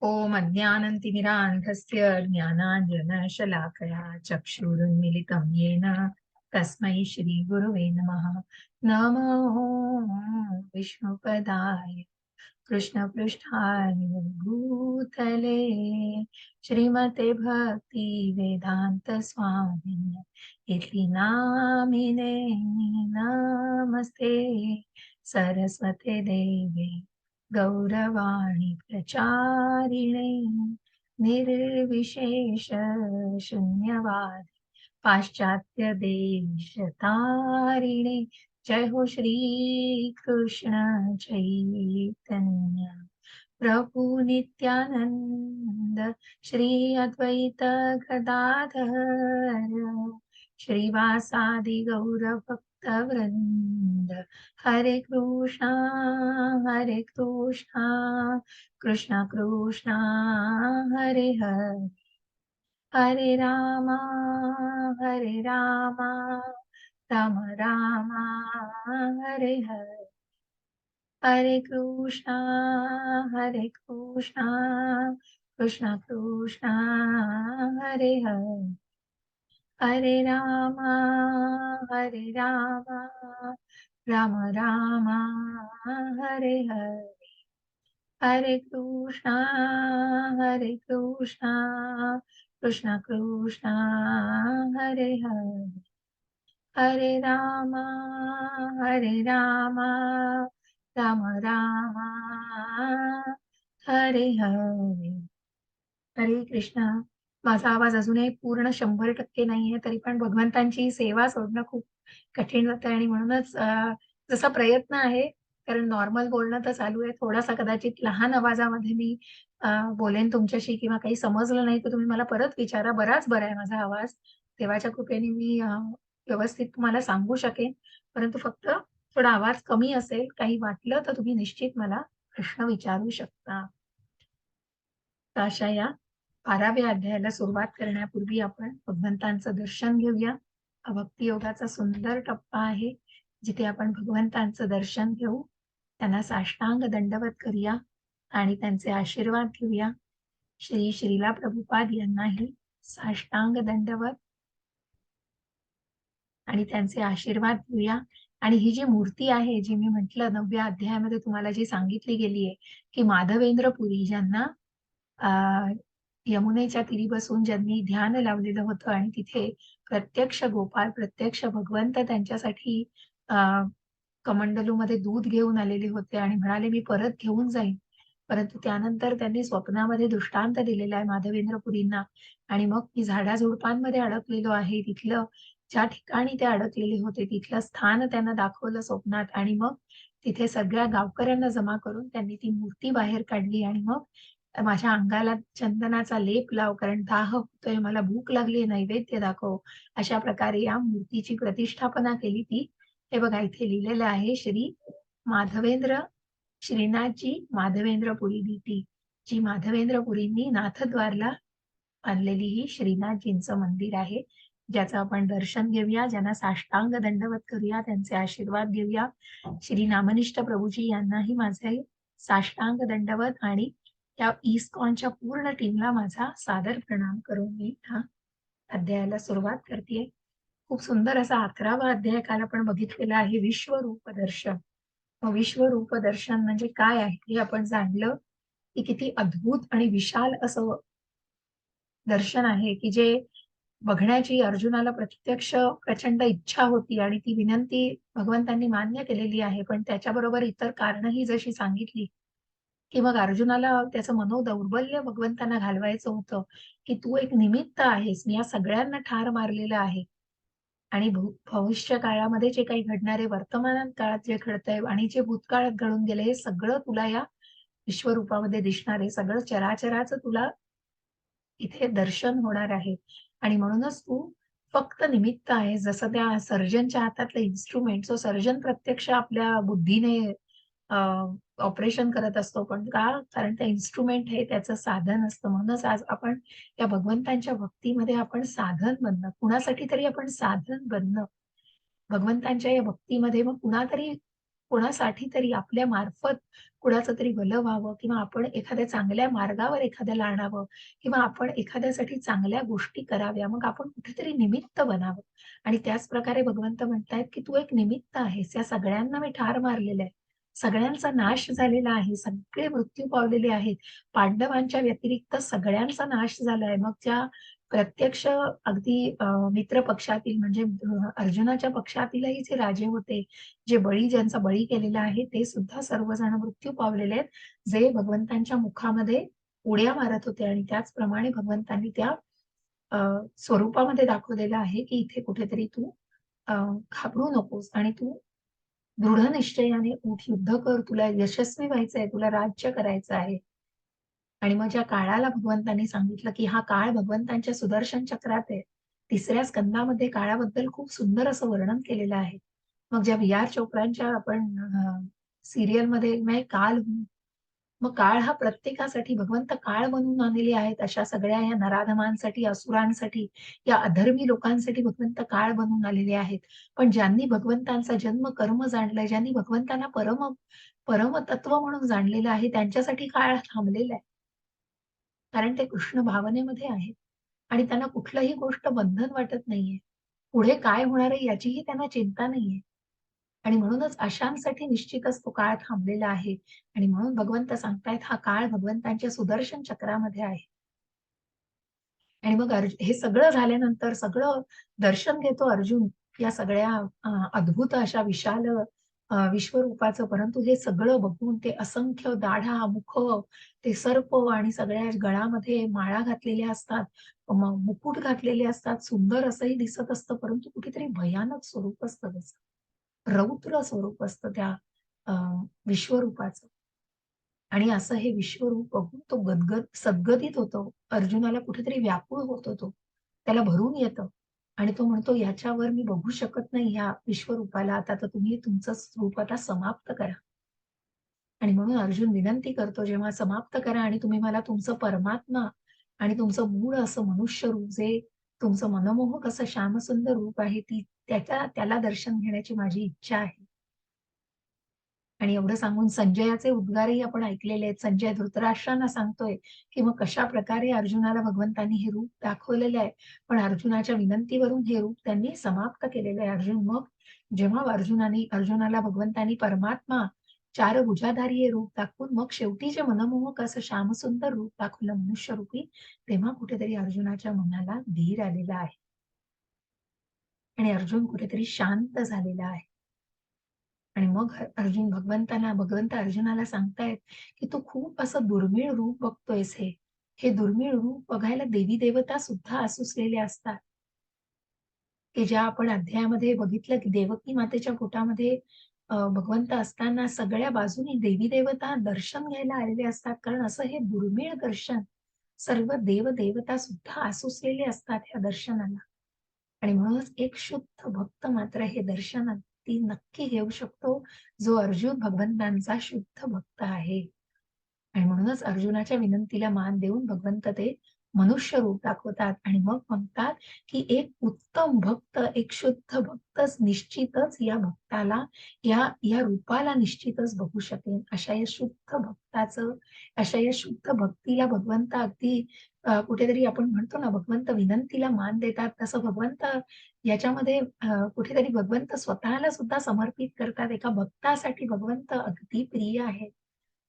ॐ अज्ञानतिमिरान्धस्य ज्ञानाञ्जनशलाकया चक्षुरुन्मिलितं येन तस्मै श्रीगुरुवे नमः। नमो विष्णुपदाय कृष्णपृष्ठाय भूतले श्रीमते भक्तिवेदान्तस्वामिने इति नामिने नमस्ते सरस्वते देवे गौरवाणी प्रचारिणे निर्विशेष शून्यवाद पाश्चात्य देशतारिणे। जय हो श्री कृष्ण चैतन्य प्रभु नित्यानंद श्री अद्वैत गदाधर श्रीवासादि गौर भक्त वृंद। हरे कृष्णा कृष्ण कृष्णा हरे हरे हरे रामा राम राम हरे हरे हरे कृष्णा कृष्ण कृष्णा हरे हरे हरे राम राम राम हरे हरे हरे कृष्णा कृष्ण कृष्णा हरे हरे हरे राम राम राम हरे हरे। हरे कृष्णा। माझा आवाज अजूनही पूर्ण 100% नाहीये, तरी पण भगवंतांची सेवा सोडणं खूप कठीण जातं आणि म्हणूनच जसा प्रयत्न आहे, कारण नॉर्मल बोलणं तर चालू आहे. थोडासा कदाचित लहान आवाजामध्ये मी बोलेन तुमच्याशी किंवा काही समजलं नाही तर तुम्ही मला परत विचारा. बराच बरा आहे माझा आवाज. देवाच्या कृपेने मी व्यवस्थित तुम्हाला सांगू शकेन. परंतु फक्त थोडा आवाज कमी असेल, काही वाटलं तर तुम्ही निश्चित मला प्रश्न विचारू शकता. तर अशा या 12व्या अध्यायाला सुरुवात करण्यापूर्वी आपण भगवंतांचं दर्शन घेऊया. हा भक्ती योगाचा सुंदर टप्पा आहे, जिथे आपण भगवंतांचं दर्शन घेऊ, त्यांना साष्टांग दंडवत करूया आणि त्यांचे आशीर्वाद घेऊया. श्री श्रीला प्रभुपाद यांनाही साष्टांग दंडवत आणि त्यांचे आशीर्वाद घेऊया. आणि ही जी मूर्ती आहे, जी मी म्हटलं 9व्या अध्यायामध्ये तुम्हाला जी सांगितली गेली आहे, की माधवेंद्र पुरी ज्यांना यमुनेच्या तीरी बसून ज्यांनी ध्यान लावलेलं होतं आणि तिथे प्रत्यक्ष गोपाळ, प्रत्यक्ष भगवंत त्यांच्यासाठी कमंडलूमध्ये दूध घेऊन आलेले होते आणि म्हणाले मी परत घेऊन जाईन. परंतु त्यानंतर त्यांनी स्वप्नामध्ये दृष्टांत दिलेला आहे माधवेंद्र पुरींना आणि मग मी झाडाझुडपांमध्ये अडकलेलो आहे, तिथलं ज्या ठिकाणी ते अडकलेले होते तिथलं स्थान त्यांना दाखवलं स्वप्नात आणि मग तिथे सगळ्या गावकऱ्यांना जमा करून त्यांनी ती मूर्ती बाहेर काढली आणि मग माझ्या अंगाला चंदनाचा लेप लाव, कारण दाह होतोय, मला भूक लागली, नैवेद्य दाखव. अशा प्रकारे या मूर्तीची प्रतिष्ठापना केली ती. हे बघा इथे लिहिलेलं आहे श्री माधवेंद्र श्रीनाथजी माधवेंद्र पुरी दिटी, जी माधवेंद्र पुरींनी नाथद्वारला आणलेली ही श्रीनाथजींचं मंदिर आहे, ज्याचं आपण दर्शन घेऊया, ज्यांना साष्टांग दंडवत करूया, त्यांचे आशीर्वाद घेऊया. श्री नामनिष्ठ प्रभूजी यांनाही माझे साष्टांग दंडवत आणि त्या इस्कॉनच्या पूर्ण टीमला माझा सादर प्रणाम करून मी हा अध्यायाला सुरुवात करते. खूप सुंदर असा 11वा अध्याय काल आपण बघितलेला आहे, विश्वरूप दर्शन. मग विश्वरूप दर्शन म्हणजे काय आहे हे आपण जाणलं, की किती अद्भुत आणि विशाल असं दर्शन आहे, की जे बघण्याची अर्जुनाला प्रत्यक्ष प्रचंड इच्छा होती आणि ती विनंती भगवंतांनी मान्य केलेली आहे. पण त्याच्याबरोबर इतर कारणंही जशी सांगितली, की मग अर्जुनाला त्याचं मनोदौर्बल्य भगवंतांना घालवायचं होतं, की तू एक निमित्त आहेस. मी या सगळ्यांना ठार मारलेलं आहे. आणि भविष्य काळामध्ये जे काही घडणार आहे, वर्तमान काळात जे घडतंय आणि जे भूतकाळात घडून गेले, हे सगळं तुला या विश्वरूपामध्ये दिसणार आहे. सगळं चराचराचं तुला इथे दर्शन होणार आहे. आणि म्हणूनच तू फक्त निमित्त आहे. जसं त्या सर्जनच्या हातातलं इन्स्ट्रुमेंट, जो सर्जन प्रत्यक्ष आपल्या बुद्धीने ऑपरेशन करत असतो. पण का? कारण ते इन्स्ट्रुमेंट हे त्याचं साधन असतं. म्हणूनच आज आपण या भगवंतांच्या भक्तीमध्ये आपण साधन बनणं, कुणासाठी तरी आपण साधन बनणं. भगवंतांच्या या भक्तीमध्ये मग कुणासाठी तरी आपल्या मार्फत कुणाचं तरी भलं व्हावं किंवा आपण एखाद्या चांगल्या मार्गावर एखाद्याला आणावं किंवा आपण एखाद्यासाठी चांगल्या गोष्टी कराव्या. मग आपण कुठेतरी निमित्त बनावं आणि त्याच प्रकारे भगवंत म्हणतायत, की "तू एक निमित्त आहेस. या सगळ्यांना मी ठार मारलेलं आहे. सगळ्यांचा नाश झालेला आहे. सगळे मृत्यू पावलेले आहेत. पांडवांच्या व्यतिरिक्त सगळ्यांचा नाश झालाय." मग ज्या प्रत्यक्ष अगदी मित्र पक्षातील म्हणजे अर्जुनाच्या पक्षातीलही जे राजे होते, जे ज्यांचा बळी केलेला आहे, ते सुद्धा सर्वजण मृत्यू पावलेले आहेत, जे भगवंतांच्या मुखामध्ये उड्या मारत होते आणि त्याचप्रमाणे भगवंतांनी त्या अ, स्वरूपामध्ये दाखवलेलं आहे, की इथे कुठेतरी तू अ, घाबरू नकोस आणि तू दृढ निश्चयाने उठ, युद्ध कर, तुला यशस्वी व्हायचंय, तुला राज्य करायचं आहे. आणि मग ज्या काळाला भगवंतांनी सांगितलं, की हा काळ भगवंतांच्या सुदर्शन चक्रात आहे. 3ऱ्या स्कंदामध्ये काळाबद्दल खूप सुंदर असं वर्णन केलेलं आहे. मग ज्या व्ही.आर. चोप्रांच्या आपण सीरियलमध्ये मैं काल हूँ. मग काळ हा प्रत्येकासाठी भगवंत काळ बनवून आणलेले आहेत. अशा सगळ्या ह्या नराधमांसाठी, असुरांसाठी, या अधर्मी लोकांसाठी भगवंत काळ बनवून आलेले आहेत. पण ज्यांनी भगवंतांचा जन्म, कर्म जाणलंय, ज्यांनी भगवंतांना परमतत्व म्हणून जाणलेलं आहे, त्यांच्यासाठी काळ थांबलेला आहे. कारण ते कृष्ण भावनेमध्ये आहेत आणि त्यांना कुठलीही गोष्ट बंधन वाटत नाहीये. पुढे काय होणार आहे याचीही त्यांना चिंता नाहीये. आणि म्हणूनच अशांसाठी निश्चितच तो काळ थांबलेला आहे आणि म्हणून भगवंत सांगतायत हा काळ भगवंतांच्या सुदर्शन चक्रामध्ये आहे. आणि मग हे सगळं झाल्यानंतर सगळं दर्शन घेतो अर्जुन या सगळ्या अद्भुत अशा विशाल विश्वरूपाचं. परंतु हे सगळं बघून ते असंख्य दाढा, मुख, ते सर्प आणि सगळ्या गळामध्ये माळा घातलेल्या असतात, मुकुट घातलेले असतात. सुंदर असंही दिसत असतं, परंतु कुठेतरी भयानक स्वरूप असतं त्याचं. रौद्र स्वरूप असतं त्या अ, विश्वरूपाचं. आणि असं हे विश्वरूप बघून तो सद्गदित होतो. अर्जुनाला कुठेतरी व्याकुळ होतो तो. त्याला भरून येतं आणि तो म्हणतो, "याच्यावर मी बघू शकत नाही ह्या विश्वरूपाला. आता तर तुम्ही तुमचं रूप आता समाप्त करा." आणि म्हणून अर्जुन विनंती करतो, "जेव्हा समाप्त करा आणि तुम्ही मला तुमचं परमात्मा आणि तुमचं मूळ असं मनुष्य रूप, जे तुमचं मनमोहक असं श्यामसुंदर रूप आहे, त्याला दर्शन घेण्याची माझी इच्छा आहे." आणि एवढं सांगून संजयाचे उद्गारही आपण ऐकलेले आहेत. संजय धृतराष्ट्रांना सांगतोय, की मग कशाप्रकारे अर्जुनाला भगवंतांनी हे रूप दाखवलेलं आहे. पण अर्जुनाच्या विनंतीवरून हे रूप त्यांनी समाप्त केलेलं आहे. मग जेव्हा अर्जुनाला भगवंतांनी परमात्मा चार भुजाधारी हे रूप दाखवून मग शेवटी जे मनमोहक असं श्यामसुंदर रूप दाखवलं मनुष्यरूपी, तेव्हा कुठेतरी अर्जुनाच्या मनाला धीर आलेला आहे आणि अर्जुन कुठेतरी शांत झालेला आहे. आणि मग भगवंत अर्जुनाला सांगतायत, की "तू खूप असं दुर्मिळ रूप बघतोयस हे. हे दुर्मिळ रूप बघायला देवी-देवता सुद्धा आसुसलेले असतात." की ज्या आपण अध्यायामध्ये बघितलं, की देवकी मातेच्या पोटामध्ये भगवंत असताना सगळ्या बाजूनी देवी-देवता दर्शन घ्यायला आलेले असतात. कारण असं हे दुर्मिळ दर्शन सर्व देव-देवता सुद्धा आसुसलेले असतात ह्या दर्शनाला. आणि म्हणूनच एक शुद्ध भक्त मात्र हे दर्शन अगदी नक्की घेऊ शकतो, जो अर्जुन भगवंतांचा शुद्ध भक्त आहे. आणि म्हणूनच अर्जुनाच्या विनंतीला मान देऊन भगवंत ते मनुष्य रूप दाखवतात आणि मग म्हणतात, की एक उत्तम भक्त, एक शुद्ध भक्तच निश्चितच या भक्ताला, या रूपाला निश्चितच बघू शकेल. अशा या शुद्ध भक्तीला भगवंत अगदी कुठेतरी आपण म्हणतो ना, भगवंत विनंतीला मान देतात, तसं भगवंत याच्यामध्ये कुठेतरी भगवंत स्वतःला सुद्धा समर्पित करतात. एका भक्तासाठी भगवंत अगदी प्रिय आहेत.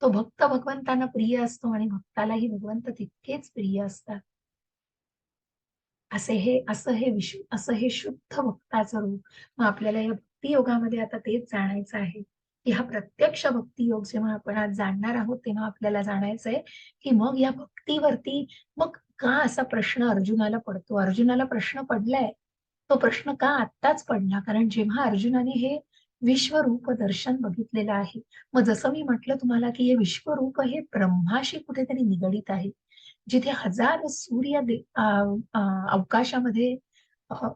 तो भक्त भगवंतांना प्रिय असतो आणि भक्तालाही भगवंत तितकेच प्रिय असतात. असं हे शुद्ध भक्ताचं रूप. मग आपल्याला या भक्ती योगामध्ये आता तेच जाणायचं आहे, की हा प्रत्यक्ष भक्ती योग जेव्हा आपण आज जाणणार आहोत, तेव्हा आपल्याला जाणायचंय, की मग या भक्तीवरती मग का असा प्रश्न अर्जुनाला पडतो? अर्जुनाला प्रश्न पडलाय. तो प्रश्न का आत्ताच पडला? कारण जेव्हा अर्जुनाने हे विश्वरूप दर्शन बघितलेलं आहे. मग जसं मी म्हटलं तुम्हाला, की हे विश्वरूप हे ब्रह्माशी कुठेतरी निगडीत आहे. जिथे हजार सूर्य अवकाशामध्ये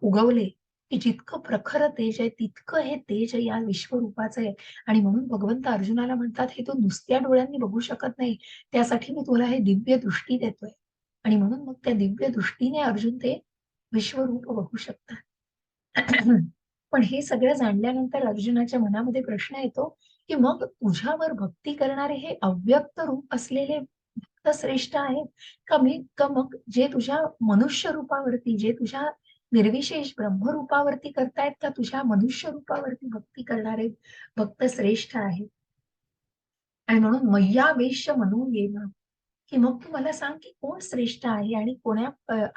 उगवले, की जितकं प्रखर तेज आहे, तितकं हे तेज या विश्वरूपाचं आहे आणि म्हणून भगवंत अर्जुनाला म्हणतात, "हे तू नुसत्या डोळ्यांनी बघू शकत नाही. त्यासाठी मी तुला हे दिव्य दृष्टी देतोय." आणि म्हणून मग त्या दिव्य दृष्टीने अर्जुन ते विश्वरूप बघू शकतात. पण हे सगळं जाणल्यानंतर अर्जुनाच्या मनामध्ये प्रश्न येतो, की मग तुझ्यावर भक्ती करणारे हे अव्यक्त रूप असलेले भक्त श्रेष्ठ आहेत का मग जे तुझ्या मनुष्य रूपावरती, जे तुझ्या निर्विशेष ब्रह्मरूपावरती करतायत, का तुझ्या मनुष्य रूपावरती भक्ती करणारे भक्त श्रेष्ठ आहेत? आणि म्हणून मय्यावेश्य म्हणून येणं, की मग तू मला सांग की कोण श्रेष्ठ आहे आणि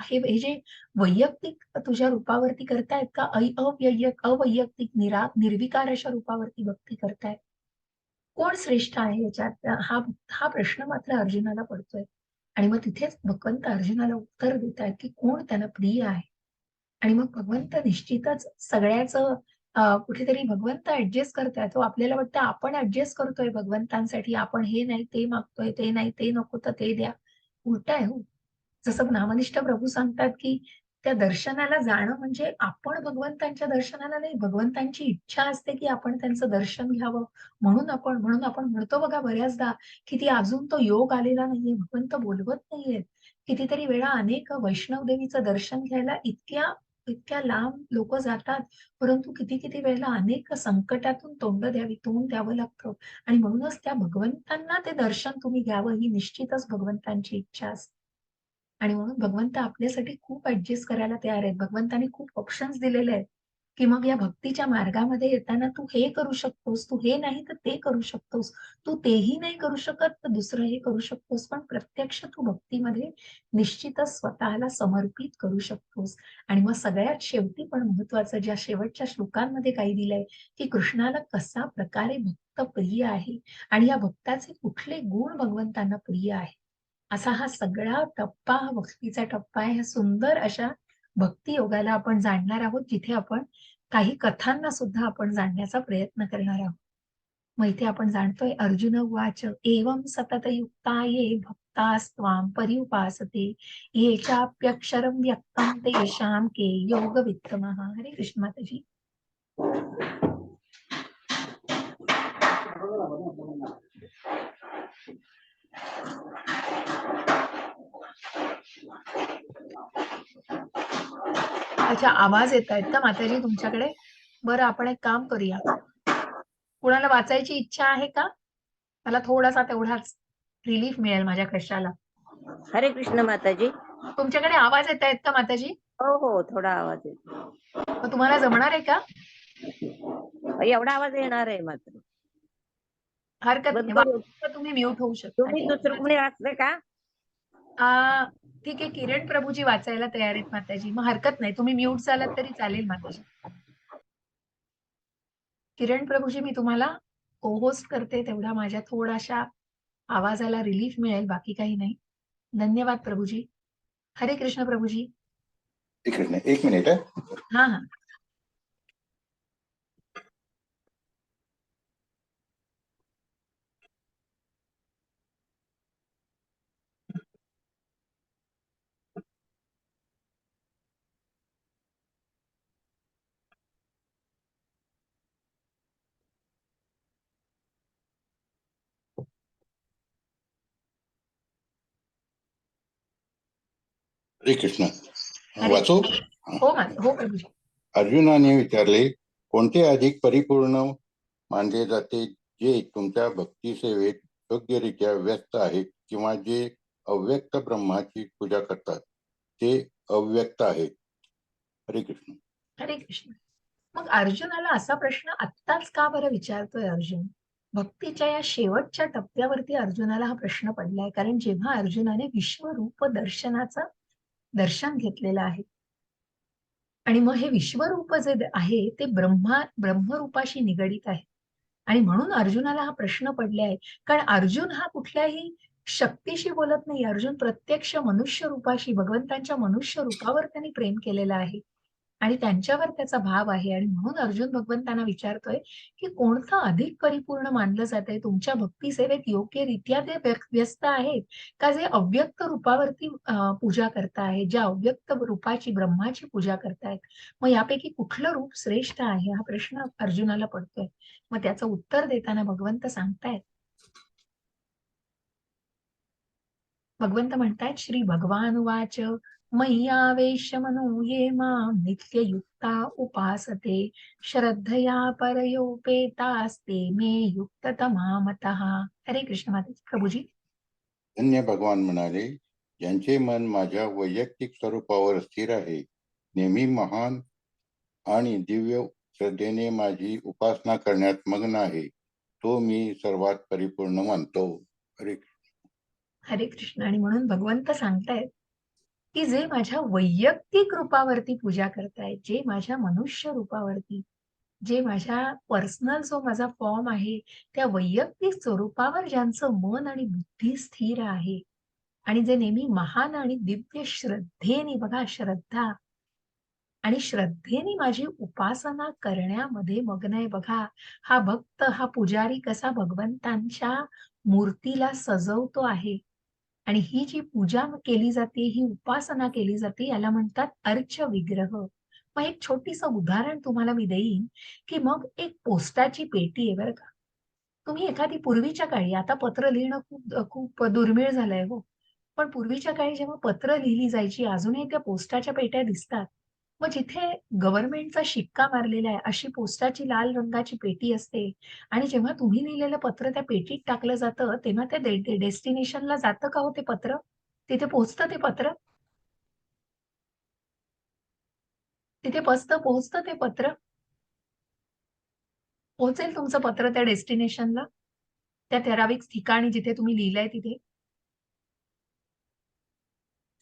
हे जे वैयक्तिक तुझ्या रूपावरती करतायत का अवैयक्तिक निर्विकार अशा रूपावरती भक्ती करतायत? कोण श्रेष्ठ आहे याच्यात? हा हा प्रश्न मात्र अर्जुनाला पडतोय. आणि मग तिथेच भगवंत अर्जुनाला उत्तर देतायत की कोण त्यांना प्रिय आहे. आणि मग भगवंत निश्चितच सगळ्याचं कुठेतरी भगवंत ऍडजस्ट करतायत. तो आपल्याला वाटतं आपण ऍडजस्ट करतोय भगवंतांसाठी. आपण हे नाही ते मागतोय, ते नाही ते नको तर ते द्या. उलट आहे हो. जसं नामनिष्ठ प्रभू सांगतात की त्या दर्शनाला जाणं म्हणजे आपण भगवंतांच्या दर्शनाला नाही, भगवंतांची इच्छा असते की आपण त्यांचं दर्शन घ्यावं. म्हणून आपण म्हणतो बघा बऱ्याचदा की ती अजून तो योग आलेला नाहीये, भगवंत बोलवत नाहीयेत. कितीतरी वेळा अनेक वैष्णव देवीचं दर्शन घ्यायला इतक्या इतक्या लांब लोक जातात, परंतु किती किती वेळेला अनेक संकटातून तोंड द्यावं लागतं. आणि म्हणूनच त्या भगवंतांना ते दर्शन तुम्ही घ्यावं ही निश्चितच भगवंतांची इच्छा असते. आणि म्हणून भगवंत आपल्यासाठी खूप ऍडजस्ट करायला तयार आहेत. भगवंतांनी खूप ऑप्शन्स दिलेले आहेत, की मग या भक्तीच्या मार्गामध्ये येताना तू हे करू शकतोस, तू हे नाही तर ते करू शकतोस, तू तेही नाही करू शकत तर दुसरं हे करू शकतोस. पण प्रत्यक्ष तू भक्तीमध्ये निश्चितच स्वतःला समर्पित करू शकतोस. आणि मग सगळ्यात शेवटी पण महत्वाचं ज्या शेवटच्या श्लोकांमध्ये काही दिलंय, की कृष्णाला कसा प्रकारे भक्त प्रिय आहे आणि या भक्ताचे कुठले गुण भगवंतांना प्रिय आहे. असा हा सगळा टप्पा हा भक्तीचा टप्पा आहे. ह्या सुंदर अशा भक्ती योगाला आपण जाणणार आहोत, जिथे आपण काही कथांना सुद्धा आपण जाणण्याचा प्रयत्न करणार आहोत. मग इथे आपण जाणतोय अर्जुन उवाच एवं सततयुक्ता ये भक्तास्त्वां पर्युपासते ये चाप्यक्षरं व्यक्तं तेषां के योगवित्तमः. हरे कृष्ण माताजी. अच्छा, आवाज येत आहेत का माताजी तुमच्याकडे? बरं, आपण एक काम करूया. कुणाला वाचायची इच्छा आहे का? मला थोडासा तेवढाच रिलीफ मिळेल माझ्या कष्टाला. हरे कृष्ण माताजी. तुमच्याकडे आवाज येत आहेत का माताजी? हो हो, थोडा आवाज येतो. मग तुम्हाला जमणार आहे का? एवढा आवाज येणार आहे मात्र. हरकत बंद नाही, करू. वाचलं तुम्ही म्यूट होऊ शकता. तुम्ही ठीक दुसरं आहे. कोणी वाचले का? ठीक आहे, किरण प्रभूजी वाचायला तयार आहेत माताजी. मग हरकत नाही, तुम्ही म्यूट झालात तरी चालेल माताजी. किरण प्रभूजी, मी तुम्हाला को होस्ट करते, तेवढा माझ्या थोडाशा आवाजाला रिलीफ मिळेल, बाकी काही नाही. धन्यवाद प्रभूजी. हरे कृष्ण प्रभूजी. एक मिनिट आहे. हा हा. हरे कृष्ण. हरे वाचू? हो हो प्रभूजी. अर्जुनाने विचारले, कोणते अधिक परिपूर्ण मानले जाते, जे तुमच्या भक्ती सेवेत योग्यरित्या व्यस्त आहेत किंवा जे अव्यक्त ब्रह्माची पूजा करतात ते अव्यक्त आहेत? हरे कृष्ण. हरे कृष्ण. मग अर्जुनाला असा प्रश्न आत्ताच का बरं विचारतोय अर्जुन? भक्तीच्या या शेवटच्या टप्प्यावरती अर्जुनाला हा प्रश्न पडलाय, कारण जेव्हा अर्जुनाने विश्वरूप दर्शनाचं दर्शन घेतलेलं आहे आणि मग हे विश्वरूप जे आहे ते ब्रह्मरूपाशी निगडित आहे. आणि म्हणून अर्जुनाला हा प्रश्न पडले आहे, कारण अर्जुन हा कुठल्याही शक्तीशी बोलत नाही. अर्जुन प्रत्यक्ष मनुष्य रूपाशी, भगवंतांच्या मनुष्य रूपावर त्यांनी प्रेम केलेलं आहे आणि त्यांच्यावर त्याचा भाव आहे. आणि म्हणून अर्जुन भगवंतांना विचारतोय की कोणतं अधिक परिपूर्ण मानलं जातंय? तुमच्या भक्ती सेवेत योग्यरित्या ते व्यस्त आहेत का जे अव्यक्त रूपावरती पूजा करतायत, ज्या अव्यक्त रूपाची ब्रह्माची पूजा करतायत? मग यापैकी कुठलं रूप श्रेष्ठ आहे, हा प्रश्न अर्जुनाला पडतोय. मग त्याचं उत्तर देताना भगवंत सांगतायत, भगवंत म्हणतायत श्री भगवान वाच मय्यावेश्य मनो ये मां नित्ययुक्ता उपासते श्रद्धया परयोपेतास्ते मे युक्ततमा मतः. हरे कृष्ण माताजी. प्रभुजी. धन्य भगवान म्हणाले, ज्यांचे मन माझ्या वैयक्तिक स्वरूपावर स्थिर आहे, नेहमी महान आणि दिव्य श्रद्धेने माझी उपासना करण्यात मग्न आहे, तो मी सर्वात परिपूर्ण मानतो. हरे हरे कृष्ण. आणि म्हणून भगवंत सांगतायत की जे माझ्या वैयक्तिक रूपावरती पूजा करतायत, जे माझ्या मनुष्य रूपावरती, जे माझ्या पर्सनल जो माझा फॉर्म आहे त्या वैयक्तिक स्वरूपावर ज्यांचं मन आणि बुद्धी स्थिर आहे आणि जे नेहमी महान आणि दिव्य श्रद्धेने, बघा श्रद्धा आणि श्रद्धेने माझी उपासना करण्यामध्ये मग्न आहे. बघा हा भक्त, हा पुजारी कसा भगवंतांच्या मूर्तीला सजवतो आहे आणि ही जी पूजा केली जाते, ही उपासना केली जाते, याला म्हणतात अर्च विग्रह. मग एक छोटीसं उदाहरण तुम्हाला मी देईन की मग एक पोस्टाची पेटी आहे बरं का. तुम्ही एखादी पूर्वीच्या काळी, आता पत्र लिहिणं खूप खूप दुर्मिळ झालंय हो. पण पूर्वीच्या काळी जेव्हा पत्र लिहिली जायची, अजूनही त्या पोस्टाच्या पेट्या दिसतात. मग जिथे गव्हर्नमेंटचा शिक्का मारलेला आहे, अशी पोस्टाची लाल रंगाची पेटी असते आणि जेव्हा तुम्ही लिहिलेलं पत्र त्या पेटीत टाकलं जातं, तेव्हा त्या डेस्टिनेशनला जातं का हो ते पत्र? तिथे पोहोचतं ते पत्र? तिथे पोहोचतं ते पत्र? पोहोचेल तुमचं पत्र त्या डेस्टिनेशनला? त्या ठराविक ठिकाणी जिथे तुम्ही लिहिलंय तिथे?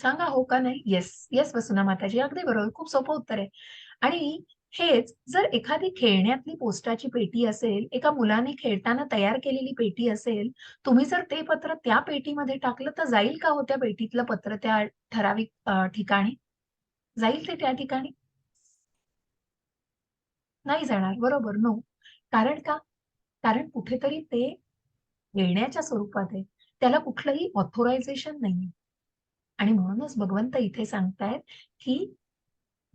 सांगा हो का नाही? येस, येस वसुना माताजी. अगदी बरोबर. खूप सोपं उत्तर आहे. आणि हेच जर एखादी खेळण्यातली पोस्टाची पेटी असेल, एका मुलाने खेळताना तयार केलेली पेटी असेल, तुम्ही जर ते पत्र त्या पेटीमध्ये टाकलं तर जाईल का हो त्या पेटीतलं पत्र त्या ठराविक ठिकाणी? जाईल ते त्या ठिकाणी? नाही जाणार. बरोबर. नो. कारण का? कारण कुठेतरी ते खेळण्याच्या स्वरूपात आहे. त्याला कुठलंही ऑथोरायझेशन नाहीये. आणि म्हणूनच भगवंत इथे सांगतायत, की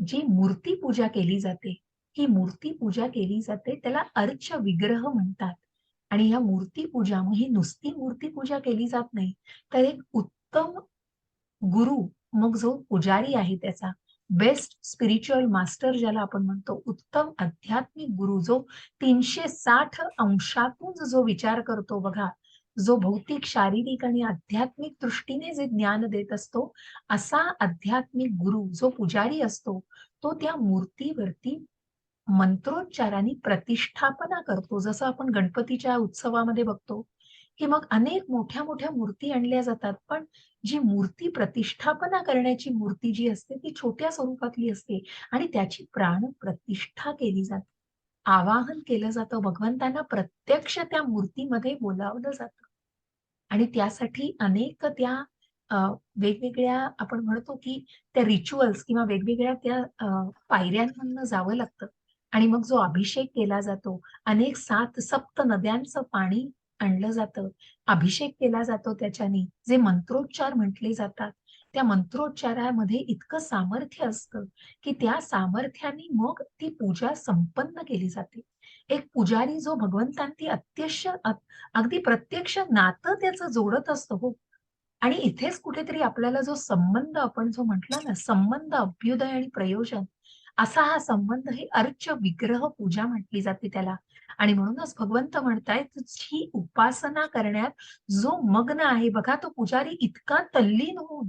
जी मूर्ती पूजा केली जाते, ही मूर्ती पूजा केली जाते त्याला अर्च विग्रह म्हणतात. आणि या मूर्ती पूजा, मग ही नुसती मूर्ती पूजा केली जात नाही, तर एक उत्तम गुरु, मग जो पुजारी आहे त्याचा बेस्ट स्पिरिच्युअल मास्टर ज्याला आपण म्हणतो, उत्तम आध्यात्मिक गुरु जो 360 अंशातून जो विचार करतो बघा, जो भौतिक, शारीरिक आणि आध्यात्मिक दृष्टीने जे ज्ञान देत असतो, असा आध्यात्मिक गुरु जो पुजारी असतो, तो त्या मूर्तीवरती मंत्रोच्चाराने प्रतिष्ठापना करतो. जसं आपण गणपतीच्या उत्सवामध्ये बघतो, की मग अनेक मोठ्या-मोठ्या मूर्ती आणल्या जातात. पण जी मूर्ती प्रतिष्ठापना करण्याची मूर्ती जी असते, ती छोट्या स्वरूपातली असते आणि त्याची प्राणप्रतिष्ठा केली जाते. आवाहन केलं जातं. भगवंतांना प्रत्यक्ष त्या मूर्तीमध्ये बोलावलं जातं. आणि त्यासाठी अनेक त्या अ, वेगवेगळ्या आपण म्हणतो, की त्या रिच्युअल्स किंवा वेगवेगळ्या त्या पायऱ्यांमधनं जावं लागतं. आणि मग जो अभिषेक केला जातो, अनेक 7 सप्त नद्यांचं पाणी आणलं जातं. अभिषेक केला जातो त्याच्याने. जे मंत्रोच्चार म्हटले जातात, त्या मंत्रोच्चारामध्ये इतकं सामर्थ्य असतं, की त्या सामर्थ्याने मग ती पूजा संपन्न केली जाते. एक पुजारी जो भगवंतांती अगदी प्रत्यक्ष नातं त्याचं जोडत असतं हो. आणि इथेच कुठेतरी आपल्याला जो संबंध आपण जो म्हटला ना, संबंध, अभ्युदय आणि प्रयोजन, असा हा संबंध, हे अर्च विग्रह पूजा म्हटली जाते त्याला. आणि म्हणूनच भगवंत म्हणतायत, ही उपासना करण्यात जो मग्न आहे बघा, तो पुजारी इतका तल्लीन होऊन,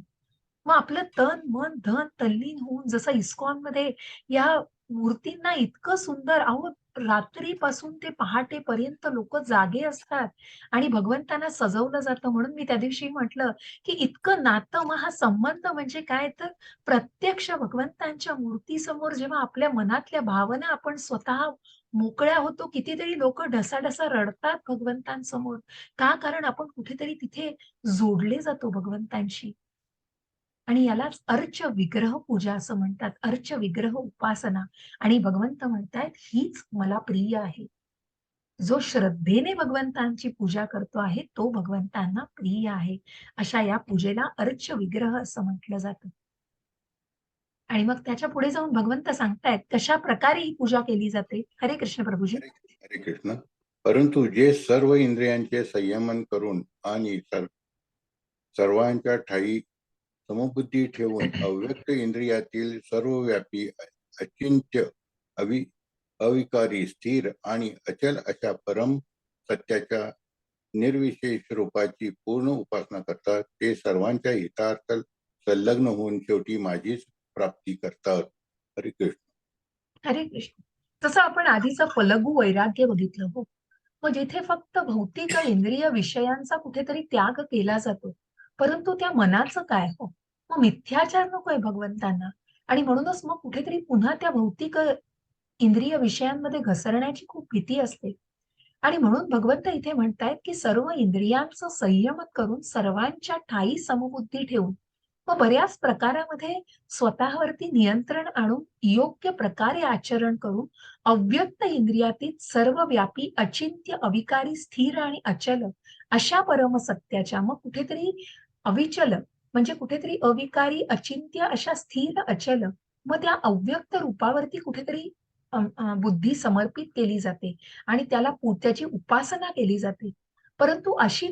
मग आपलं तन, मन, धन तल्लीन होऊन, जसं इस्कॉनमध्ये या मूर्तींना इतकं सुंदर, अहो रात्रीपासून ते पहाटेपर्यंत लोकं जागे असतात आणि भगवंतांना सजवलं जातं. म्हणून मी त्या दिवशी म्हटलं, की इतकं नातं, मग हा संबंध म्हणजे काय, तर प्रत्यक्ष भगवंतांच्या मूर्तीसमोर जेव्हा आपल्या मनातल्या भावना आपण स्वतः मोकळ्या होतो, कितीतरी लोकं ढसाढसा रडतात भगवंतांसमोर. का? कारण आपण कुठेतरी तिथे जोडले जातो भगवंतांशी. आणि यालाच अर्च विग्रह पूजा असं म्हणतात. अर्च विग्रह उपासना. आणि भगवंत म्हणतायत, हीच मला प्रिय आहे. जो श्रद्धेने भगवंतांची पूजा करतो आहे, तो भगवंतांना प्रिय आहे. अशा या पूजेला अर्च विग्रह असं म्हटलं जातं. आणि मग त्याच्या पुढे जाऊन भगवंत सांगतायत, कशा प्रकारे ही पूजा केली जाते. हरे कृष्ण प्रभुजी. हरे कृष्ण. परंतु जे सर्व इंद्रियांचे संयमन करून आणि सर्वांच्या ठायी समबुद्धी ठेवून अव्यक्त इंद्रियातील सर्वव्यापी अचिंत्य अविकारी स्थिर आणि अचल अशा परम सत्याच्या निर्विशेष रूपाची पूर्ण उपासना करतात. ते सर्वांच्या हितार्थ संलग्न होऊन शेवटी माझीच प्राप्ती करतात. हरे कृष्ण. हरे कृष्ण. तसं आपण आधीचं फलगू वैराग्य बघितलं हो. मग जिथे फक्त भौतिक इंद्रिय विषयांचा कुठेतरी त्याग केला जातो, परंतु त्या मनाचं काय हो? मग मिथ्याचार नकोय भगवंतांना, आणि म्हणूनच मग कुठेतरी पुन्हा त्या भौतिक इंद्रिय विषयांमध्ये घसरण्याची खूप भीती असते. आणि म्हणून भगवंत इथे म्हणतायत की सर्व इंद्रियांचं संयमन करून सर्वांच्या ठायी समबुद्धी ठेवून व बऱ्याच प्रकारामध्ये स्वतःवरती नियंत्रण आणून योग्य प्रकारे आचरण करून अव्यक्त इंद्रियातील सर्व व्यापी अचिंत्य अविकारी स्थिर आणि अचल अशा परमसत्याच्या, मग कुठेतरी अविचल म्हणजे कुठेतरी अविकारी अचिंत्य अशा स्थिर अचल, मग त्या अव्यक्त रूपावरती कुठेतरी बुद्धी समर्पित केली जाते आणि त्याची उपासना केली जाते. परंतु अशी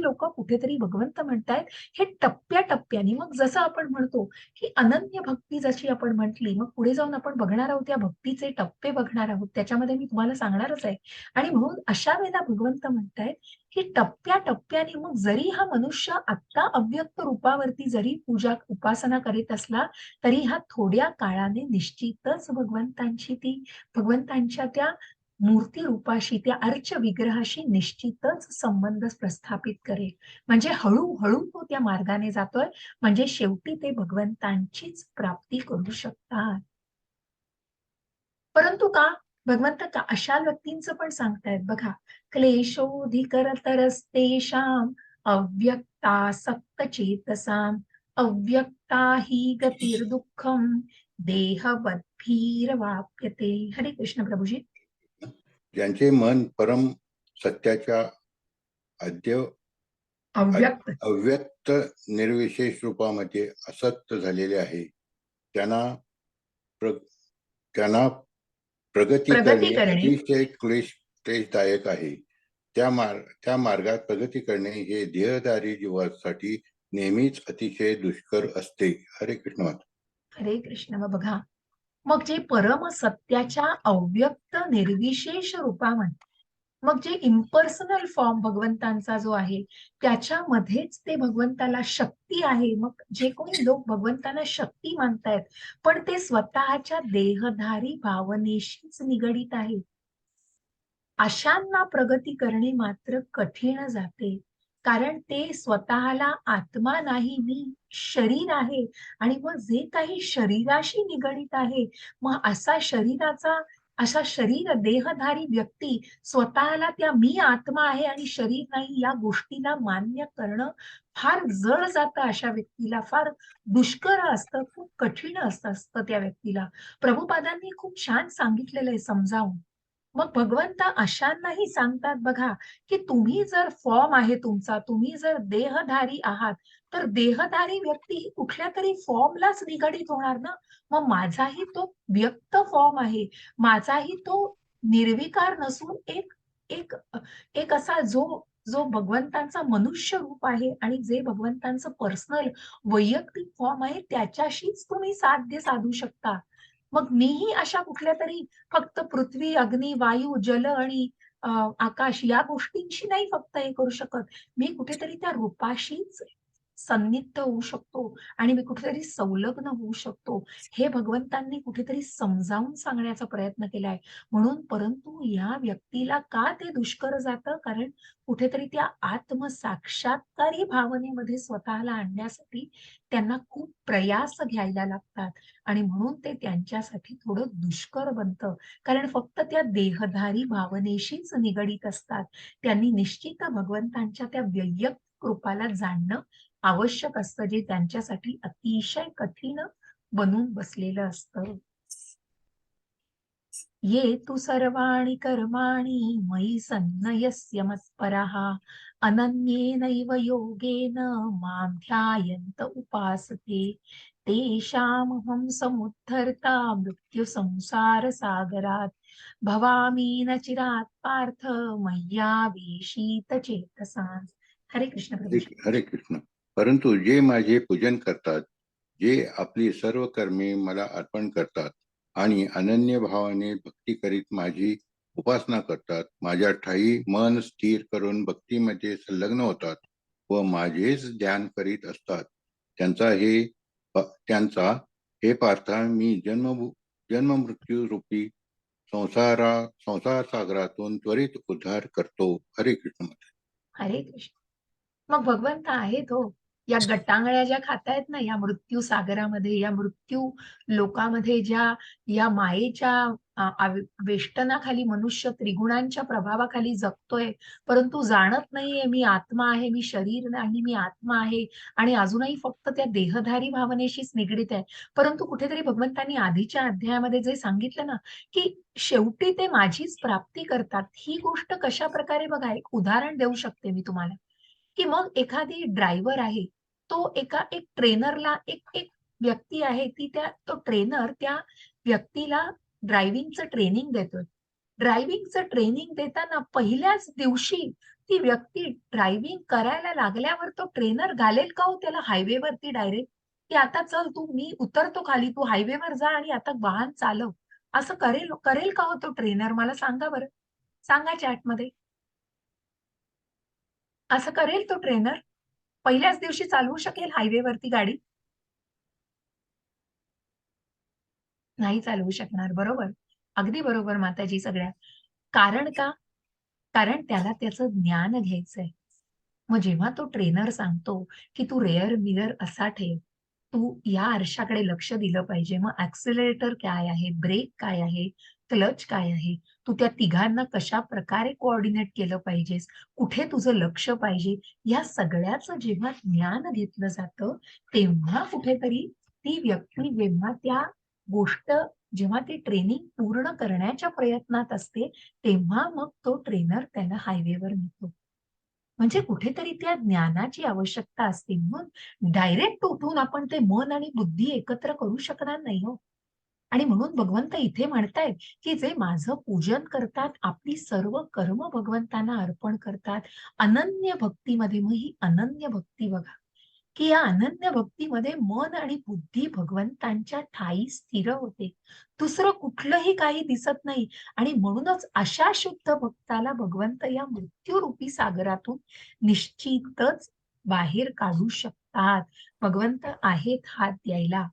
लोक कुठेतरी भगवंत म्हणतायत हे टप्प्याटप्प्याने, मग जसं आपण म्हणतो की अनन्य भक्ती जशी आपण म्हटली, मग पुढे जाऊन आपण बघणार आहोत त्या भक्तीचे टप्पे बघणार आहोत, त्याच्यामध्ये मी तुम्हाला सांगणारच आहे. आणि म्हणून अशा वेळेला भगवंत म्हणतायत की टप्प्याटप्प्याने, मग जरी हा मनुष्य आत्ता अव्यक्त रूपावरती जरी पूजा उपासना करीत असला तरी हा थोड्या काळाने निश्चितच भगवंतांच्या त्या मूर्ती रूपाशी, त्या अर्च विग्रहाशी निश्चितच संबंध प्रस्थापित करेल. म्हणजे हळूहळू तो त्या मार्गाने जातोय, म्हणजे शेवटी ते भगवंतांचीच प्राप्ती करू शकतात. परंतु का भगवंत का अशा व्यक्तींचं पण सांगतायत बघा, क्लेशोधिकरतरस्तेषां अव्यक्तासक्त चेतसाम अव्यक्ता हि गतिर्दुःखम देहवद्भिर्वाप्यते. हरे कृष्ण प्रभुजी. ज्यांचे मन परम सत्याच्या अव्यक्त अव्यक्त निर्विशेष रूपामध्ये असक्त झालेले आहे, त्यांना प्रगती करणे अतिशय क्लेशदायक आहे. त्या मार्गात प्रगती करणे हे देहधारी जीवासाठी नेहमीच अतिशय दुष्कर असते. हरे कृष्ण. हरे कृष्ण. बघा, मग जे परम सत्याच्या अव्यक्त निर्विशेष रूपामध्ये, मग जे इम्पर्सनल फॉर्म भगवंतांचा जो आहे त्याच्यामध्येच ते भगवंताला शक्ती आहे. मग जे कोणी लोक भगवंताला शक्ती मानतायत पण ते स्वतःच्या देहधारी भावनेशीच निगडित आहे, अशांना प्रगती करणे मात्र कठीण जाते. कारण ते स्वतःला आत्मा नाही, मी शरीर आहे, आणि मग जे काही शरीराशी निगडित आहे, मग असा शरीर देहधारी व्यक्ती स्वतःला त्या मी आत्मा आहे आणि शरीर नाही या गोष्टीला मान्य करणं फार जड जातं. अशा व्यक्तीला फार दुष्कर असतं, खूप कठीण असतं त्या व्यक्तीला. प्रभुपादांनी खूप छान सांगितलेलं आहे समजावून. मग भगवंत अशांनाही सांगतात बघा की तुम्ही जर फॉर्म आहे तुमचा, तुम्ही जर देहधारी आहात, तर देहधारी व्यक्ती ही कुठल्या तरी फॉर्मलाच निगडित होणार ना. मग माझाही तो व्यक्त फॉर्म आहे, माझाही तो निर्विकार नसून एक एक एक असा जो जो भगवंतांचा मनुष्य रूप आहे आणि जे भगवंतांचं पर्सनल वैयक्तिक फॉर्म आहे त्याच्याशीच तुम्ही साध्य साधू शकता. मग मीही अशा कुठल्या तरी फक्त पृथ्वी अग्नी वायू जल आणि आकाश या गोष्टींशी नाही फक्त हे करू शकत, मी कुठेतरी त्या रूपाशीच सन्निहित होऊ शकतो आणि मी कुठेतरी संलग्न होऊ शकतो. हे भगवंतांनी कुठेतरी समजावून सांगण्याचा प्रयत्न केलाय. म्हणून परंतु या व्यक्तीला का ते दुष्कर जातं, कारण कुठेतरी त्या आत्मसाक्षात्कारी भावनेमध्ये स्वतःला आणण्यासाठी त्यांना खूप प्रयास घ्यायला लागतात आणि म्हणून ते त्यांच्यासाठी थोडं दुष्कर बनतं. कारण फक्त त्या देहधारी भावनेशीच निगडित असतात. त्यांनी निश्चित भगवंतांच्या त्या वैयक्तिक रूपाला जाणणं आवश्यक असतं, जे त्यांच्यासाठी अतिशय कठीण बनून बसलेलं असतं. ये तु सर्वाणि कर्माणि मयि सन्न्यस्य मत्परः अनन्येनैव योगेन मां ध्यायन्त उपासते तेषामहं समुद्धर्ता मृत्युसंसारसागरात् भवामि न चिरात् पार्थ मय्यावेशित चेतसाम्. हरे कृष्ण प्रभु. हरे कृष्ण. परंतु जे माझे पूजन करतात, जे आपली सर्व कर्मे मला अर्पण करतात आणि अनन्य भावाने भक्ती करीत माझी उपासना करतात, माझ्या ठायी मन स्थिर करून भक्तीमध्ये संलग्न होतात व माझेच ध्यान करीत असतात, त्यांचा हे पार्था मी जन्म मृत्यू रूपी संसार सागरातून त्वरित उद्धार करतो. हरे कृष्ण. हरे कृष्ण. मग भगवंत आहेत हो. या गटांगळ्या ज्या खातायत ना, या मृत्यू सागरामध्ये, या मृत्यू लोकामध्ये, ज्या या मायेच्या वेष्टनाखाली मनुष्य त्रिगुणांच्या प्रभावाखाली जगतोय, परंतु जाणत नाहीये मी आत्मा आहे, मी शरीर नाही, मी आत्मा आहे आणि अजूनही फक्त त्या देहधारी भावनेशीच निगडीत आहे. परंतु कुठेतरी भगवंतांनी आधीच्या अध्यायामध्ये जे सांगितलं ना, की शेवटी ते माझीच प्राप्ती करतात. ही गोष्ट कशा प्रकारे बघा, एक उदाहरण देऊ शकते मी तुम्हाला. की मग एखादी ड्रायव्हर आहे, तो एक ट्रेनरला एक एक व्यक्ती आहे, तो ट्रेनर त्या व्यक्तीला ड्रायव्हिंगचं ट्रेनिंग देतोय. ड्रायव्हिंगचं ट्रेनिंग देताना पहिल्याच दिवशी ती व्यक्ती ड्रायव्हिंग करायला लागल्यावर तो ट्रेनर घालेल का हो त्याला हायवेवरती डायरेक्ट, की आता चल तू मी उतरतो खाली, तू हायवेवर जा आणि आता वाहन चालव. असं करेल करेल का हो तो ट्रेनर? मला सांगा बरं. सांगा चॅटमध्ये. असं करेल तो ट्रेनर? पहिल्याच दिवशी चालवू शकेल हायवेवरती गाडी? नाही चालवू शकणार. बरोबर. अगदी बरोबर माताजी सगळ्या. कारण का? कारण त्याला त्याचं ज्ञान घ्यायचंय. मग जेव्हा तो ट्रेनर सांगतो, की "तू रेअर मिरर असा ठेव. तू या आरशाकडे लक्ष दिलं पाहिजे. मग ॲक्सिलरेटर काय आहे? ब्रेक काय आहे? क्लच काय आहे? तू त्या तिघांना कशाप्रकारे कोऑर्डिनेट केलं पाहिजेस? कुठे तुझं लक्ष पाहिजे?" या सगळ्याचं जेव्हा ज्ञान घेतलं जातं, तेव्हा कुठेतरी ती व्यक्ती जेव्हा त्या गोष्ट जेव्हा ती ट्रेनिंग पूर्ण करण्याच्या प्रयत्नात असते, तेव्हा मग तो ट्रेनर त्याला हायवेवर नेतो. म्हणजे कुठेतरी त्या ज्ञानाची आवश्यकता असते. म्हणून डायरेक्ट उठून आपण ते मन आणि बुद्धी एकत्र करू शकणार नाही हो. आणि म्हणून भगवंत इथे म्हणतायत, की जे माझं पूजन करतात, आपली सर्व कर्म भगवंतांना अर्पण करतात, अनन्य भक्तीमध्ये. मग ही अनन्य भक्ती बघा, की या अनन्य भक्तीमध्ये मन आणि बुद्धी भगवंतांच्या ठायी स्थिर होते. दुसरं कुठलंही काही दिसत नाही आणि म्हणूनच अशा शुद्ध भक्ताला भगवंत या मृत्यूरूपी सागरातून निश्चितच बाहेर काढू शकतात. भगवंत आहेत हात द्यायला.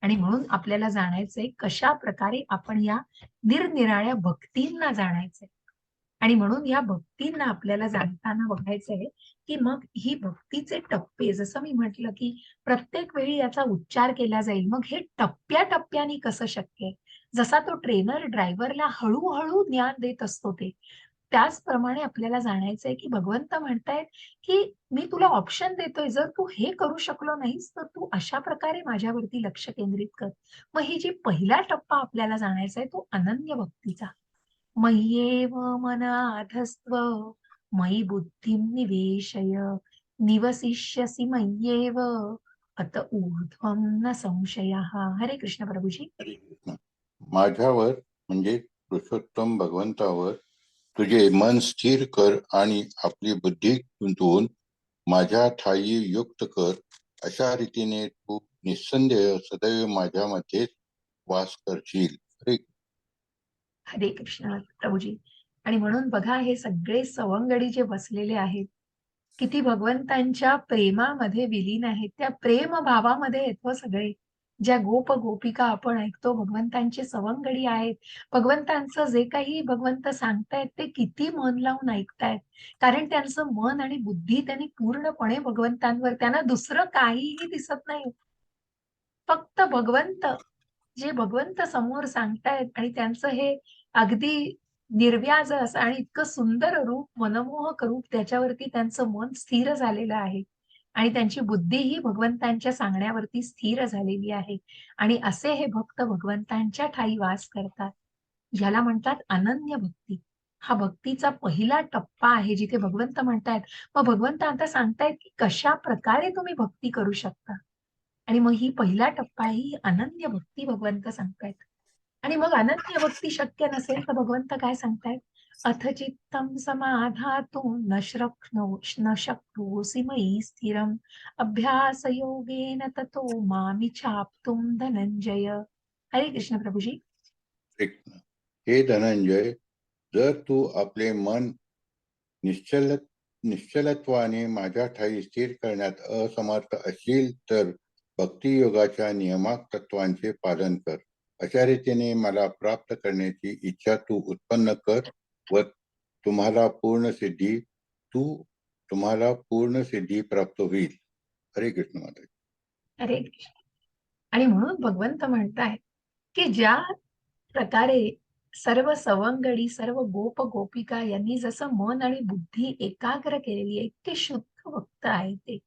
आणि म्हणून आपल्याला जाणायचंय कशाप्रकारे आपण या निरनिराळ्या भक्तींना जाणायचंय. आणि म्हणून या भक्तींना आपल्याला जाणताना बघायचंय, की मग ही भक्तीचे टप्पे जसं मी म्हटलं, की प्रत्येक वेळी याचा उच्चार केला जाईल. मग हे टप्प्या-टप्प्याने कसं शक्य आहे? जसा तो ट्रेनर ड्रायव्हरला हळू ज्ञान देत असतो ते. त्याचप्रमाणे आपल्याला जाणायचंय, की भगवंत म्हणतायत, की मी तुला ऑप्शन देतोय. जर तू हे करू शकलो नाहीस, तर तू अशा प्रकारे माझ्यावरती लक्ष केंद्रित कर. मग ही जी पहिला टप्पा आपल्याला जाणायचा आहे, तो अनन्य भक्तीचा. मय्येव मनाधस्त्व मयि बुद्धिं निवेशय निवसिष्यसि मय्येव अत ऊर्ध्वं न संशयः. हरे कृष्ण प्रभूजी. हरे कृष्ण. माझ्यावर म्हणजे पुरुषोत्तम भगवंतावर तुझे मन स्थिर कर आणि आपली बुद्धी गुंतवून माझ्या ठायी युक्त कर. अशा रीतीने तू निस्संदेह सदैव माझ्यामध्येच वास करशील. हरे हरे कृष्ण प्रभूजी. आणि म्हणून बघा हे सगळे सवंगडी जे बसलेले आहेत, किती भगवंतांच्या प्रेमामध्ये विलीन आहेत. त्या प्रेम भावामध्ये आहेत हो सगळे. ज्या गोप-गोपिका आपण ऐकतो भगवंतांचे सवंगडी आहेत. भगवंतांचं जे काही भगवंत सांगतायत ते किती मन लावून ऐकतायत. कारण त्यांचं मन आणि बुद्धी त्यांनी पूर्णपणे भगवंतांवर त्यांना दुसरं काहीही दिसत नाही. फक्त भगवंत, जे भगवंत समोर सांगतायत आणि त्यांचं हे अगदी निर्व्याज असं आणि इतकं सुंदर रूप, मनमोहक रूप त्याच्यावरती त्यांचं मन स्थिर झालेलं आहे. आणि त्यांची बुद्धीही भगवंतांच्या सांगण्यावरती स्थिर झालेली आहे. आणि असे हे भक्त भगवंतांच्या ठायी वास करतात. ज्याला म्हणतात अनन्य भक्ती. हा भक्तीचा पहिला टप्पा आहे जिथे भगवंत म्हणतायत. मग भगवंत आता सांगतायत, की कशाप्रकारे तुम्ही भक्ती करू शकता. आणि मग ही पहिला टप्पा आहे, ही अनन्य भक्ती भगवंत सांगतायत. आणि मग अनन्य भक्ती शक्य नसेल तर भगवंत काय सांगतायत? अथ चित्तं समाधातुं न शक्नोषि मयि स्थिरम् अभ्यासयोगेन ततो मामिच्छाप्तुं धनंजय. हरे कृष्ण प्रभुजी. कृष्ण. हे धनंजय, जर तू आपले मन निश्चलत्वाने माझ्या ठाई स्थिर करण्यात असमर्थ असशील तर भक्तियोगाच्या नियमाक तत्वांचे पालन कर. अशा रीतीने मला प्राप्त करण्याची इच्छा तू उत्पन्न कर व तुम्हाला पूर्ण सिद्धी प्राप्त होईल. हरे कृष्ण माता. हरे कृष्ण. आणि म्हणून भगवंत म्हणतायत की ज्या प्रकारे सर्व सवंगडी सर्व गोप गोपिका यांनी जसं मन आणि बुद्धी एकाग्र केलेली आहे, इतके शुद्ध भक्त आहेत ते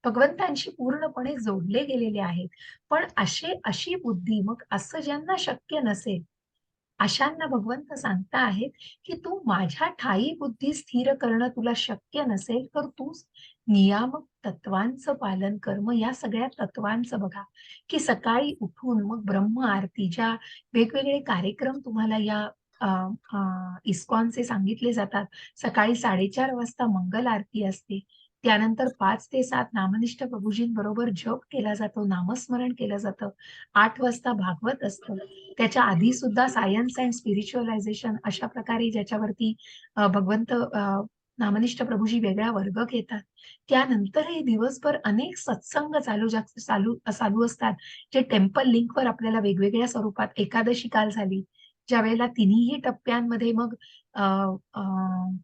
भगवंतांशी पूर्णपणे जोडले गेलेले आहेत. पण अशी बुद्धी, मग असं ज्यांना शक्य नसेल अशांना भगवंत सांगता आहेत की तू माझ्या ठाई बुद्धी स्थिर करणं तुला शक्य नसेल तर तू नियामक तत्वांचं पालन कर. मग या सगळ्या तत्वांचं बघा की सकाळी उठून मग ब्रह्म आरती, ज्या वेगवेगळे कार्यक्रम तुम्हाला या इस्कॉनचे सांगितले जातात. सकाळी 4:30 वाजता मंगल आरती असते. त्यानंतर 5 ते 7 नामनिष्ठ प्रभूजींबरोबर जप केला जातो, नामस्मरण केलं जातं. 8 वाजता भागवत असतं. त्याच्या आधी सुद्धा सायन्स अँड स्पिरिच्युअलायझेशन अशा प्रकारे ज्याच्यावरती भगवंत नामनिष्ठ प्रभूजी वेगळा वर्ग घेतात. त्यानंतरही दिवसभर अनेक सत्संग चालू चालू असतात, जे टेम्पल लिंकवर आपल्याला वेगवेगळ्या स्वरूपात. एकादशी काल झाली, ज्यावेळेला तिन्हीही टप्प्यांमध्ये मग अ, अ,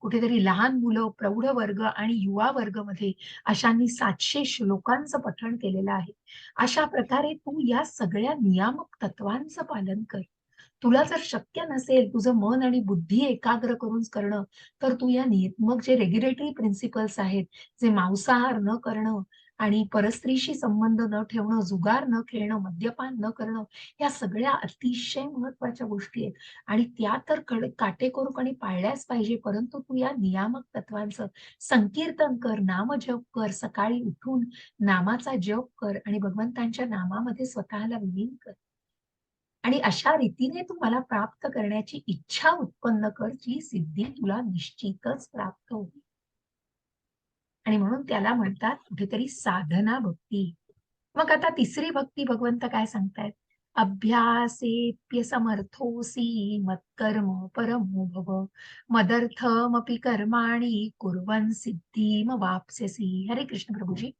कुठेतरी लहान मुलं, प्रौढ वर्ग आणि युवा वर्गमध्ये अशांनी 700 श्लोकांचं पठण केलेलं आहे. अशा प्रकारे तू या सगळ्या नियामक तत्वांचं पालन कर. तुला जर शक्य नसेल तुझं मन आणि बुद्धी एकाग्र करून करणं, तर तू या मग जे रेग्युलेटरी प्रिन्सिपल्स आहेत, जे मांसाहार न करणं आणि परस्त्रीशी संबंध न ठेवणं, जुगार न खेळणं, मद्यपान न करणं, या सगळ्या अतिशय महत्वाच्या गोष्टी आहेत आणि त्या तर काटेकोरपणे पाळल्याच पाहिजे. परंतु तू या नियामक तत्वांचं संकीर्तन कर, नामजप कर, सकाळी उठून नामाचा जप कर आणि भगवंतांच्या नामामध्ये स्वतःला विलीन कर. आणि अशा रीतीने तू मला प्राप्त करण्याची इच्छा उत्पन्न कर, जी सिद्धी तुला निश्चितच प्राप्त होईल. आणि म्हणून त्याला म्हणतात कुठेतरी साधना भक्ती. मग आता तिसरी भक्ती भगवंत काय सांगतायत? अभ्यासेप्य समर्थोसी मत्कर्म परमो भव मदर्थमपि कर्माणि कुर्वन् सिद्धिम वाप्स्यसि. हरे कृष्ण प्रभुजी.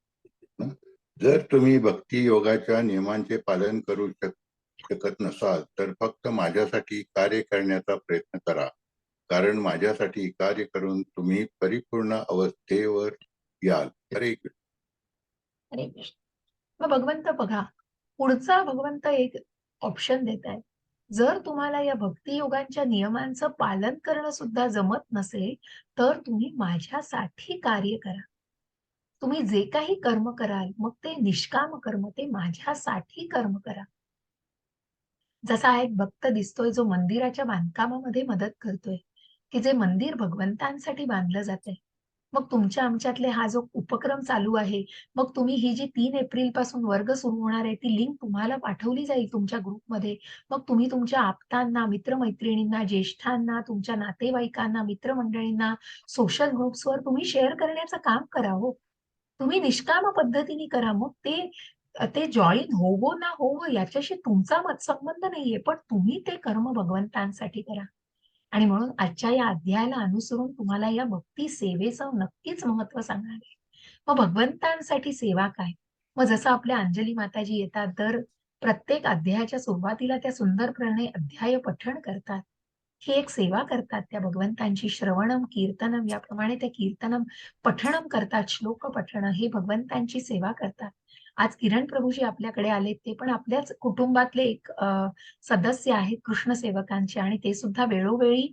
जर तुम्ही भक्ती योगाच्या नियमांचे पालन करू शकत नसाल तर फक्त माझ्यासाठी कार्य करण्याचा प्रयत्न करा, कारण माझ्यासाठी कार्य करून तुम्ही परिपूर्ण अवस्थेवर याल. हरे कृष्ण. हरे कृष्ण. मग भगवंत बघा, पुढचा भगवंत एक ऑप्शन देत आहे. जर तुम्हाला या भक्ती योगांच्या नियमांचं पालन करणं सुद्धा जमत नसेल तर तुम्ही माझ्यासाठी कार्य करा. तुम्ही जे काही कर्म कराल मग ते निष्काम कर्म, ते माझ्यासाठी कर्म करा. जसा एक भक्त दिसतोय जो मंदिराच्या बांधकामामध्ये मदत करतोय, की जे मंदिर भगवंतांसाठी बांधलं जातंय. मग तुमच्या आमच्यातले हा जो उपक्रम चालू आहे, मग तुम्ही ही जी 3 एप्रिल पासून वर्ग सुरू होणार आहे, ती लिंक तुम्हाला पाठवली जाईल तुमच्या ग्रुपमध्ये. मग तुम्ही तुमच्या आप्तांना, मित्रमैत्रिणींना, ज्येष्ठांना, तुमच्या नातेवाईकांना, मित्रमंडळींना सोशल ग्रुप्सवर तुम्ही शेअर करण्याचं काम करा हो. तुम्ही निष्काम पद्धतीने करा. मग ते जॉईन होवो ना होवो याच्याशी तुमचा संबंध नाहीये, पण तुम्ही ते कर्म भगवंतांसाठी करा. आणि म्हणून आजच्या या अध्यायाला अनुसरून तुम्हाला या भक्ती सेवेचं नक्कीच महत्व सांगणार आहे. मग भगवंतांसाठी सेवा काय? मग जसं आपल्या अंजली माताजी येतात दर प्रत्येक अध्यायाच्या सुरुवातीला त्या सुंदरपणे अध्याय पठण करतात. ही एक सेवा करतात त्या भगवंतांची. श्रवणम कीर्तनम याप्रमाणे त्या कीर्तनम पठणम करतात. श्लोक पठण हे भगवंतांची सेवा करतात. आज किरण प्रभूजी आपल्याकडे आले, ते पण आपल्याच कुटुंबातले एक सदस्य आहेत कृष्ण सेवकांचे आणि ते सुद्धा वेळोवेळी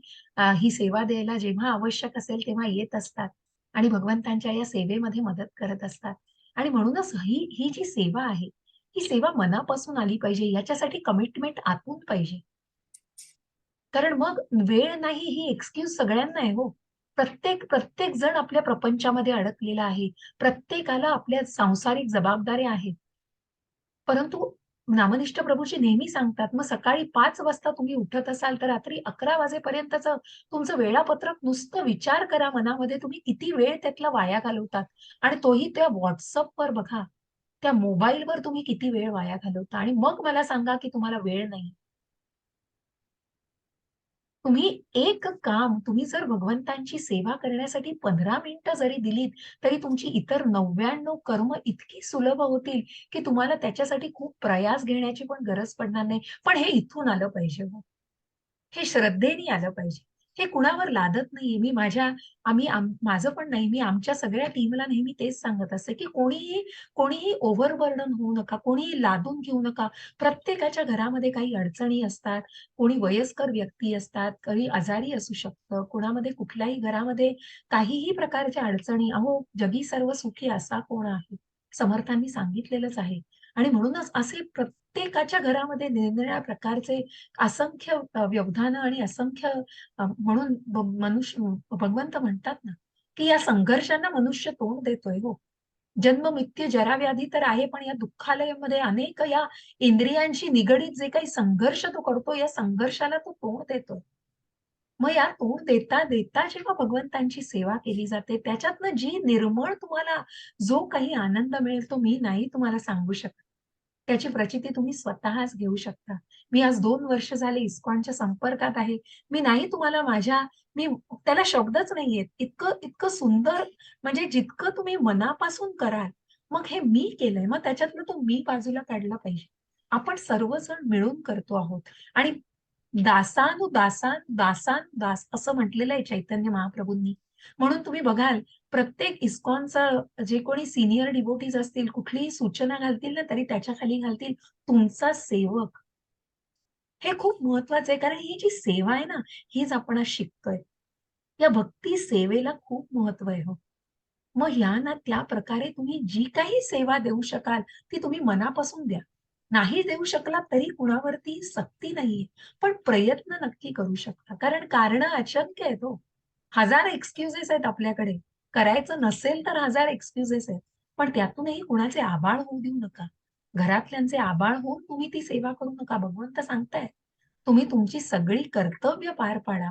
ही सेवा द्यायला जेव्हा आवश्यक असेल तेव्हा येत असतात आणि भगवंतांच्या या सेवेमध्ये मदत करत असतात. आणि म्हणूनच ही जी सेवा आहे, ही सेवा मनापासून आली पाहिजे. याच्यासाठी कमिटमेंट आतून पाहिजे. कारण मग वेळ नाही ही एक्सक्यूज सगळ्यांना आहे हो. प्रत्येक जण आपल्या प्रपंचामध्ये अडकलेला आहे. प्रत्येकाला आपल्या सांसारिक जबाबदाऱ्या आहेत. परंतु नामनिष्ठ प्रभूजी नेहमी सांगतात, मग सकाळी 5 वाजता तुम्ही उठत असाल, तर रात्री 11 वाजेपर्यंतचं तुमचं वेळापत्रक नुसतं विचार करा मनामध्ये तुम्ही किती वेळ त्यातला वाया घालवतात आणि तोही त्या WhatsAppवर बघा. त्या मोबाईलवर तुम्ही किती वेळ वाया घालवता आणि मग मला सांगा, की तुम्हाला वेळ नाही. तुम्ही एक काम तुम्ही जर भगवंतांची सेवा करण्यासाठी 15 मिनिटं जरी दिलीत, तरी तुमची इतर 99 कर्म इतकी सुलभ होतील, की तुम्हाला त्याच्यासाठी खूप प्रयास घेण्याची पण गरज पडणार नाही. पण हे इथून आलं पाहिजे हो. हे श्रद्धेने आलं पाहिजे. हे कुणावर लादत नाहीये. माझं पण नाही, मी आमच्या सगळ्या टीमला नेहमी तेच सांगत असते, की कोणीही ओव्हरबर्डन होऊ नका, कोणीही लादून घेऊ नका. प्रत्येकाच्या घरामध्ये काही अडचणी असतात. कोणी वयस्कर व्यक्ती असतात, कोणी आजारी असू शकतं, कुणामध्ये कुठल्याही घरामध्ये काहीही प्रकारच्या अडचणी अहो, जगी सर्व सुखी असा कोण आहे? समर्थांनी सांगितलेलंच आहे. आणि म्हणूनच असे प्रत्येकाच्या घरामध्ये निरनिराळ्या प्रकारचे असंख्य व्यवधानं आणि असंख्य म्हणून मनुष्य भगवंत म्हणतात ना, की या संघर्षांना मनुष्य तोंड देतोय हो. जन्म, मृत्यू, जरा, व्याधी तर आहे, पण या दुःखालयामध्ये अनेक या इंद्रियांशी निगडीत जे काही संघर्ष तो करतो, या संघर्षाला तो तोंड देतोय. मग या तोंड देता जेव्हा भगवंतांची सेवा केली जाते, त्याच्यातनं जी निर्मळ तुम्हाला जो काही आनंद मिळेल, तो मी नाही तुम्हाला सांगू शकत. त्याची प्रचिती तुम्ही स्वतःच घेऊ शकता. मी आज 2 वर्ष झाले इस्कॉनच्या संपर्कात आहे. मी नाही तुम्हाला मी त्याला शब्दच नाहीयेत. इतकं इतकं सुंदर म्हणजे जितकं तुम्ही मनापासून कराल, मग हे मी केलंय. मग त्याच्यातनं तो मी बाजूला काढला पाहिजे. आपण सर्वजण मिळून करतो आहोत आणि दासानुदासान दासान दास असं म्हटलेलं आहे चैतन्य महाप्रभूंनी. म्हणून तुम्ही बघाल प्रत्येक इस्कॉनचं जे कोणी सीनियर डिव्होटीज असतील, कुठलीही सूचना घालतील ना, तरी त्याच्या खाली घालतील, तुमचा सेवक. हे खूप महत्वाचं आहे, कारण ही जी सेवा आहे ना, हीच आपण आज शिकतोय. या भक्ती सेवेला खूप महत्व आहे हो. मग ह्या ना त्या प्रकारे तुम्ही जी काही सेवा देऊ शकाल, ती तुम्ही मनापासून द्या. नाही देऊ शकलात तरी कुणावरती सक्ती नाहीये. पण प्रयत्न नक्की करू शकता. कारण कारणं असंख्य आहेत हो. 1000 एक्सक्यूजेस आहेत आपल्याकडे. करायचं नसेल तर 1000 एक्सक्यूजेस आहेत. पण त्यातूनही कुणाचे आभाळ होऊ देऊ नका. घरातल्यांचे आभाळ होऊन तुम्ही ती सेवा करू नका. भगवंत सांगतायत, तुम्ही तुमची सगळी कर्तव्य पार पाडा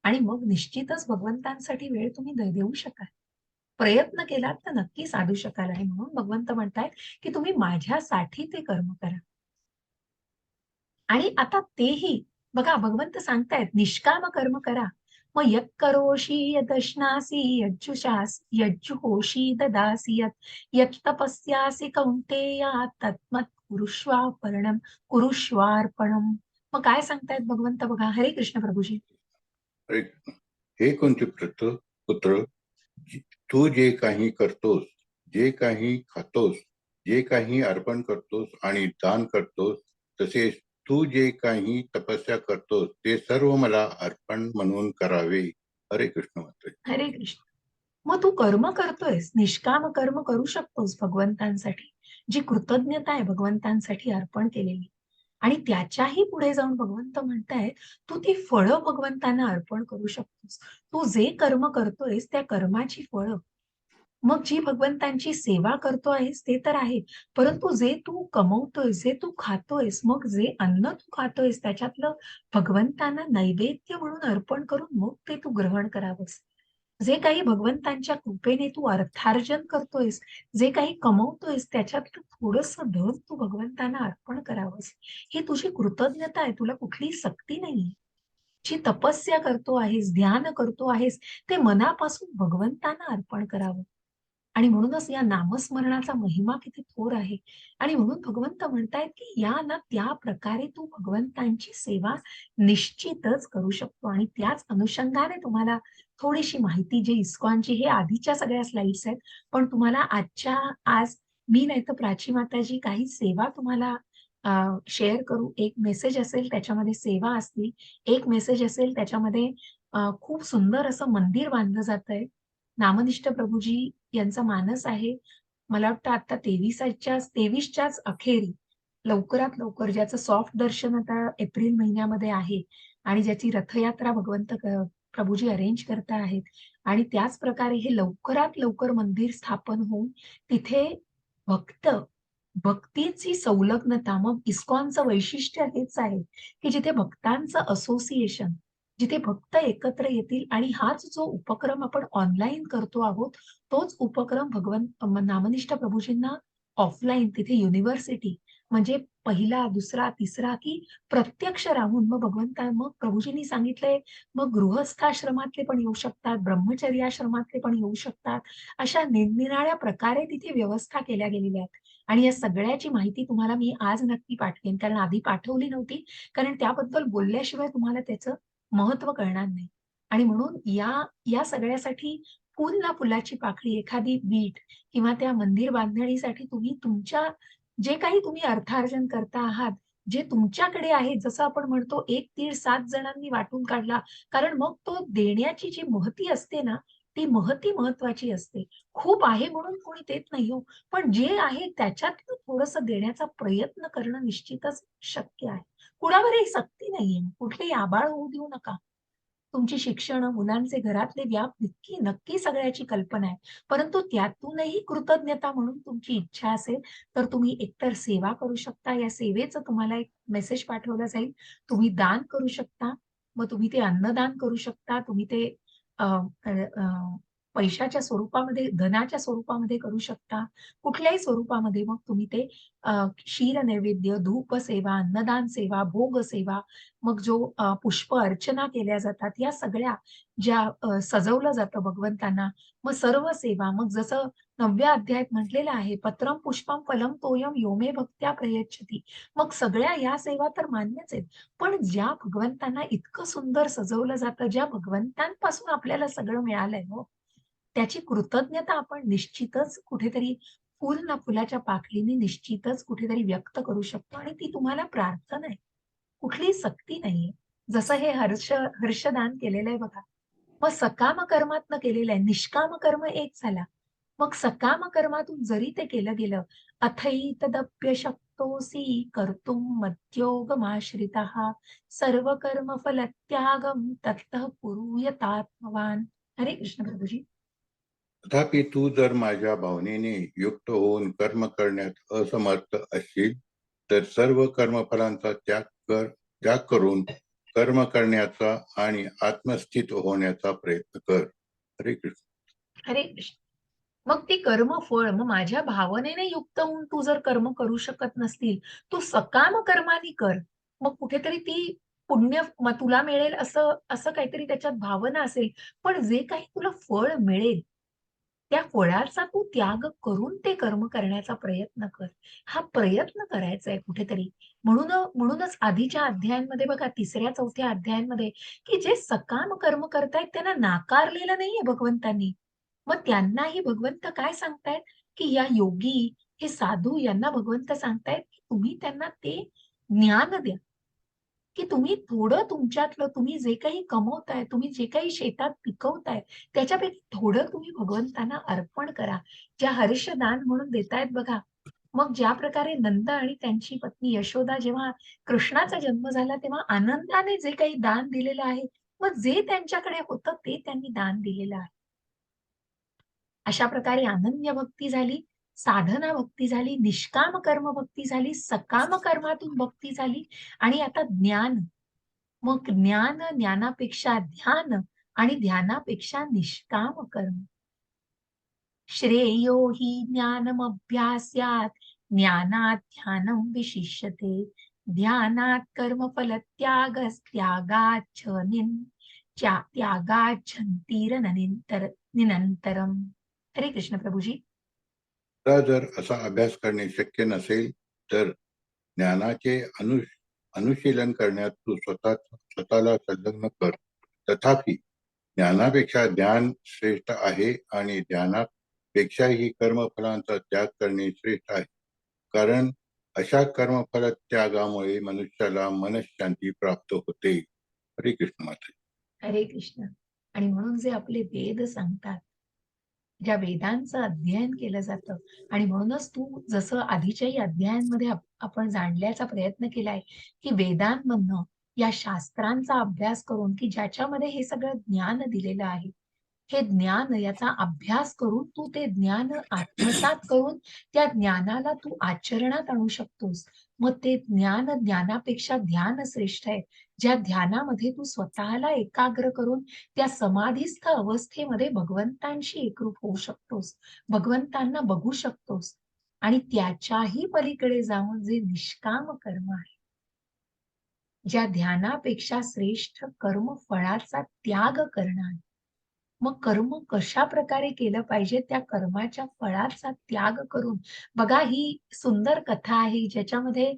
आणि मग निश्चितच भगवंतांसाठी वेळ तुम्ही देऊ शकाल. प्रयत्न केलात तर नक्की साधू शकाल आणि म्हणून भगवंत म्हणतायत, की तुम्ही माझ्यासाठी ते कर्म करा. आणि आता तेही बघा भगवंत सांगतायत निष्काम कर्म करा. मग यत् करोषि यदश्नासि यज्जुहोषि ददासि यत् तपस्यासि कौन्तेय तत्मत् कुरुष्वार्पणम. मग काय सांगतायत भगवंत बघा. हरे कृष्ण प्रभूजी. अरे, हे कोणते पुत्र, तू जे काही करतोस, जे काही खातोस, जे काही अर्पण करतोस आणि दान करतोस, तसेच तू जे काही तपस्या करतोस ते सर्व मला अर्पण म्हणून करावे. हरे कृष्ण मात्र. हरे कृष्ण. मग तू कर्म करतोयस, निष्काम कर्म करू शकतोस भगवंतांसाठी. जी कृतज्ञता आहे भगवंतांसाठी अर्पण केलेली. आणि त्याच्याही पुढे जाऊन भगवंत म्हणतायत, तू ती फळं भगवंतांना अर्पण करू शकतोस. तू जे कर्म करतोयस त्या कर्माची फळं. मग जी भगवंतांची सेवा करतो आहेस ते तर आहे. परंतु जे तू कमवतोयस, जे तू खातोयस, मग जे अन्न तू खातोयस त्याच्यातलं भगवंतांना नैवेद्य म्हणून अर्पण करून मग ते तू ग्रहण करावंस. जे काही भगवंतांच्या कृपेने तू अर्थार्जन करतोयस, जे काही कमवतोयस त्याच्यातलं थोडंसं धन तू भगवंतांना अर्पण करावंस. ही तुझी कृतज्ञता आहे. तुला कुठलीही सक्ती नाहीये. जी तपस्या करतो आहेस, ध्यान करतो आहेस, ते मनापासून भगवंतांना अर्पण करावं. आणि म्हणूनच या नामस्मरणाचा महिमा किती थोर आहे. आणि म्हणून भगवंत म्हणतायत, की या ना त्या प्रकारे तू भगवंतांची सेवा निश्चितच करू शकतो. आणि त्याच अनुषंगाने तुम्हाला थोडीशी माहिती जी इस्कॉनची हे आधीच्या सगळ्या स्लाइड्स आहेत. पण तुम्हाला आज मी नाहीतर प्राची माताजी काही सेवा तुम्हाला शेअर करू. एक मेसेज असेल त्याच्यामध्ये सेवा असतील. एक मेसेज असेल त्याच्यामध्ये खूप सुंदर असं मंदिर बांधलं जातंय. नामनिष्ठ प्रभूजी यांचा मानस आहे. मला वाटतं आता 23च्याच अखेरी लवकरात लवकर ज्याचं सॉफ्ट दर्शन आता एप्रिल महिन्यामध्ये आहे आणि ज्याची रथयात्रा प्रभूजी अरेंज करता आहेत आणि त्याच प्रकारे हे लवकरात लवकर मंदिर स्थापन होऊन तिथे भक्त भक्तीची संलग्नता. मग इस्कॉनचं वैशिष्ट्य हेच आहे, की जिथे भक्तांचं असोसिएशन, जिथे भक्त एकत्र येतील आणि हाच जो उपक्रम आपण ऑनलाईन करतो आहोत, तोच उपक्रम नामनिष्ठ प्रभूजींना ऑफलाईन तिथे युनिव्हर्सिटी म्हणजे पहिला, दुसरा, तिसरा की प्रत्यक्ष राहून मग प्रभूजींनी सांगितलंय, मग गृहस्थाश्रमातले पण येऊ शकतात, ब्रह्मचर्याश्रमातले पण येऊ शकतात. अशा निरनिराळ्या प्रकारे तिथे व्यवस्था केल्या गेलेल्या आहेत. आणि या सगळ्याची माहिती तुम्हाला मी आज नक्की पाठवेन, कारण आधी पाठवली नव्हती. कारण त्याबद्दल बोलल्याशिवाय तुम्हाला त्याचं महत्त्व कळणार नाही. आणि म्हणून या या सगळ्यासाठी फूल ना फुलाची पाकळी, एखादी वीट किंवा त्या मंदिर बांधणीसाठी तुम्ही तुमच्या जे काही तुम्ही अर्थार्जन करता आहात, जे तुमच्याकडे आहे, जसं आपण म्हणतो एक तीळ 7 जणांनी वाटून काढला. कारण मग तो देण्याची जी महती असते ना, ती महती महत्वाची असते. खूप आहे म्हणून कोणी देत नाही हो. पण जे आहे त्याच्यातनं थोडंसं देण्याचा प्रयत्न करणं निश्चितच शक्य आहे. कुणावरही सक्ती नाहीये. कुठलेही आबाळ होऊ देऊ नका. तुमची शिक्षणं, मुलांचे घरातले व्याप नक्की सगळ्याची कल्पना आहे. परंतु त्यातूनही कृतज्ञता म्हणून तुमची इच्छा असेल, तर तुम्ही एकतर सेवा करू शकता. या सेवेचं तुम्हाला एक मेसेज पाठवला जाईल. तुम्ही दान करू शकता. मग तुम्ही ते अन्नदान करू शकता. तुम्ही ते अ, अ, अ, पैशाच्या स्वरूपामध्ये, धनाच्या स्वरूपामध्ये करू शकता. कुठल्याही स्वरूपामध्ये मग तुम्ही ते क्षीर नैवेद्य, धूप सेवा, अन्नदान सेवा, भोग सेवा, मग जो पुष्प अर्चना केल्या जातात, या सगळ्या ज्या सजवलं जातं भगवंतांना, मग सर्व सेवा, मग जसं 9व्या अध्यायात म्हटलेलं आहे, पत्रम पुष्पम फलम तोयम यो मे भक्त्या प्रयच्छती. मग सगळ्या या सेवा तर मान्यच आहेत. पण ज्या भगवंतांना इतकं सुंदर सजवलं जातं, ज्या भगवंतांपासून आपल्याला सगळं मिळालंय हो, त्याची कृतज्ञता आपण निश्चितच कुठेतरी फूल ना फुलाच्या पाकळीने निश्चितच कुठेतरी व्यक्त करू शकतो आणि ती तुम्हाला प्रार्थना आहे. कुठलीही सक्ती नाहीये. जसं हे हर्षदान केलेलं आहे बघा. मग सकाम कर्मातनं केलेलं आहे. निष्काम कर्म एक झाला. मग सकाम कर्मातून जरी ते केलं गेलं, अथैतदप्य शक्तोसी कर्तुं मद्योगमाश्रितः सर्व कर्म फलत्यागम तत्तः कुरु यतात्मवान. हरे कृष्ण प्रभुजी. तथापि तू जर माझ्या भावनेने युक्त होऊन कर्म करण्यात असमर्थ असशील तर सर्व कर्मफलांचा त्याग करून कर्म करण्याचा आणि आत्मस्थित होण्याचा प्रयत्न कर. हरे कृष्ण. हरे कृष्ण. मग ती कर्मफळ, मग माझ्या भावनेने युक्त होऊन तू जर कर्म करू शकत नसतील, तू सकाम कर्मानी कर. मग कुठेतरी ती पुण्य तुला मिळेल असं असं काहीतरी त्याच्यात भावना असेल. पण जे काही तुला फळ मिळेल, त्या फळाचा तू त्याग करून ते कर्म करण्याचा प्रयत्न कर. हा प्रयत्न करायचा आहे कुठेतरी. म्हणूनच आधीच्या अध्यायांमध्ये बघा 3ऱ्या-4थ्या अध्यायांमध्ये, की जे सकाम कर्म करतायत त्यांना नाकारलेलं नाहीये भगवंतांनी. मग त्यांनाही भगवंत काय सांगतायत, की या योगी, हे साधू यांना भगवंत सांगतायत, की तुम्ही त्यांना ते ज्ञान द्या, की तुम्ही थोडं तुमच्यातलं तुम्ही जे काही कमवताय, तुम्ही जे काही शेतात पिकवताय, त्याच्यापैकी थोडं तुम्ही भगवंतांना अर्पण करा. ज्या हर्षदान म्हणून देतायत बघा. मग ज्या प्रकारे नंद आणि त्यांची पत्नी यशोदा जेव्हा कृष्णाचा जन्म झाला, तेव्हा आनंदाने जे काही दान दिलेलं आहे, मग जे त्यांच्याकडे होतं ते त्यांनी दान दिलेलं आहे. अशा प्रकारे अनन्य भक्ती झाली, साधना भक्ती झाली, निष्काम कर्म भक्ती झाली, सकाम कर्मातून भक्ती झाली आणि आता ज्ञान. मग ज्ञानापेक्षा ध्यान आणि ध्यानापेक्षा निष्काम कर्म. श्रेयो हि ज्ञानमभ्यास्यात् ज्ञानात् ध्यानं विशिष्यते ध्यानात् त्यागाच्छन्तीरननितर निनंतरम. हरे कृष्ण प्रभुजी. आता जर असा अभ्यास करणे शक्य नसेल तर ज्ञानाचे अनुशीलन करण्यात तू स्वतःला संलग्न कर. तथापि ज्ञानापेक्षा ध्यान श्रेष्ठ आहे आणि ध्यानापेक्षाही कर्मफलांचा त्याग करणे श्रेष्ठ आहे. कारण अशा कर्मफल त्यागामुळे मनुष्याला मनःशांती प्राप्त होते. हरे कृष्ण माता. हरे कृष्ण. आणि म्हणून जे आपले वेद सांगतात, ज्या वेदांचं अध्ययन केलं जातं, आणि म्हणूनच तू जसं आधीच्याही अध्यायांमध्ये आपण जाणण्याचा प्रयत्न केलाय, की वेदांमधनं या शास्त्रांचा अभ्यास करून, की ज्याच्यामध्ये हे सगळं ज्ञान दिलेलं आहे, हे ज्ञान याचा अभ्यास करून तू ते ज्ञान आत्मसात करून त्या ज्ञानाला तू आचरणात आणू शकतोस. मग ते ज्ञानापेक्षा ध्यान श्रेष्ठ आहे. ज्या ध्यानामध्ये तू स्वतःला एकाग्र करून त्या समाधीस्थ अवस्थेमध्ये भगवंतांशी एकरूप होऊ शकतोस. भगवंतांना बघू शकतोस. आणि त्याच्याही पलीकडे जाऊन जे निष्काम कर्म आहे, ज्या ध्यानापेक्षा श्रेष्ठ कर्म फळाचा त्याग करणं आहे. मग कर्म कशा प्रकारे केलं पाहिजे, त्या कर्माच्या फळाचा त्याग करून. बघा, ही सुंदर कथा आहे ज्याच्यामध्ये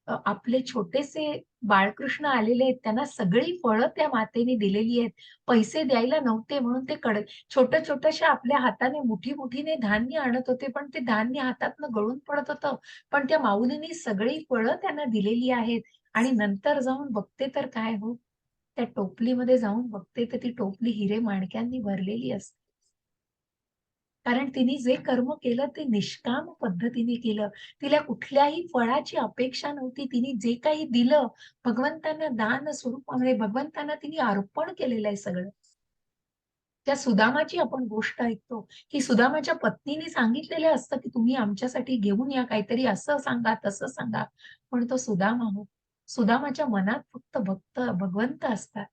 आपले छोटेसे बाळकृष्ण आलेले आहेत. त्यांना सगळी फळं त्या मातेने दिलेली आहेत. पैसे द्यायला नव्हते म्हणून ते छोट्या-छोट्याशा आपल्या हाताने मुठी-मुठीने धान्य आणत होते, पण ते धान्य हातातनं गळून पडत होतं. पण त्या माऊलींनी सगळी फळं त्यांना दिलेली आहेत. आणि नंतर जाऊन बघते तर काय हो, त्या टोपलीमध्ये जाऊन बघते तर ती टोपली हिरे-माणक्यांनी भरलेली असते. कारण तिने जे कर्म केलं ते निष्काम पद्धतीने केलं. तिला कुठल्याही फळाची अपेक्षा नव्हती. तिने जे काही दिलं भगवंतांना दान स्वरूपामध्ये भगवंतांना तिने अर्पण केलेलं आहे सगळं. त्या सुदामाची आपण गोष्ट ऐकतो, की सुदामाच्या पत्नीने सांगितलेलं असतं, की तुम्ही आमच्यासाठी घेऊन या काहीतरी, असं सांगा, तसं सांगा. पण तो सुदामा हो, सुदामाच्या मनात फक्त भगवंत असतात.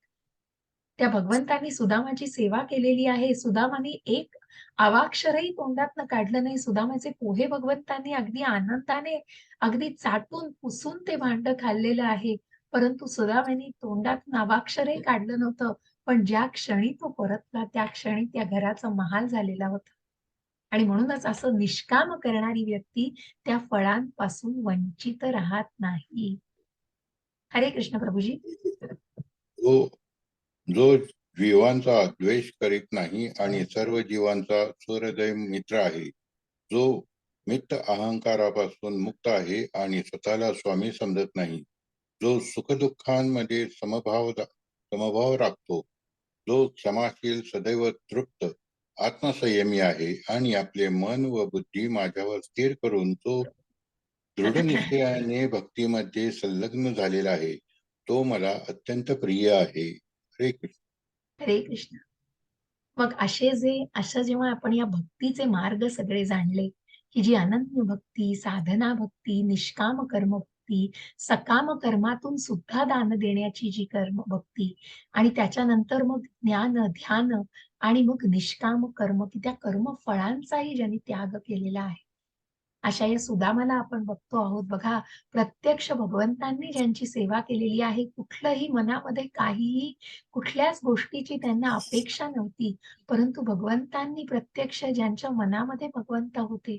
त्या भगवंतांनी सुदामाची सेवा केलेली आहे. सुदामाने एक अवाक्षरही तोंडातनं काढलं नाही. सुदामाचे पोहे भगवंतांनी अगदी आनंदाने, अगदी चाटून पुसून ते भांडं खाल्लेलं आहे. परंतु सुदामाने तोंडातून अवाक्षरही काढलं नव्हतं. पण ज्या क्षणी तो परतला, त्या क्षणी त्या घराचा महाल झालेला होता. आणि म्हणूनच असं निष्काम करणारी व्यक्ती त्या फळांपासून वंचित राहत नाही. हरे कृष्ण प्रभुजी. जो जो जीवांचा द्वेष करीत नाही आणि सर्व जीवांचा सहृदय मित्र आहे, जो मित्र अहंकारापासून मुक्त आहे आणि स्वतःला स्वामी समजत नाही, जो सुखदुःखांमध्ये समभाव राखतो, जो क्षमाशील, सदैव तृप्त, आत्मसंयमी आहे आणि आपले मन व बुद्धी माझ्यावर स्थिर करून जो दृढ निश्चयाने भक्तीमध्ये संलग्न झालेला आहे, तो मला अत्यंत प्रिय आहे. हरे कृष्ण. हरे कृष्ण. मग असं जेव्हा आपण या भक्तीचे मार्ग सगळे जाणले, की जी अनन्य भक्ती, साधना भक्ती, निष्काम कर्म भक्ती, सकाम कर्मातून सुद्धा दान देण्याची जी कर्म भक्ती, आणि त्याच्यानंतर मग ज्ञान, ध्यान, आणि मग निष्काम कर्म, की त्या कर्म फळांचाही ज्यांनी त्याग केलेला आहे. अशा या सुदामाला आपण बघतो आहोत. बघा, प्रत्यक्ष भगवंतांनी ज्यांची सेवा केलेली आहे, कुठलंही मनामध्ये काहीही, कुठल्याच गोष्टीची त्यांना अपेक्षा नव्हती. परंतु भगवंतांनी प्रत्यक्ष ज्यांच्या मनामध्ये भगवंत होते,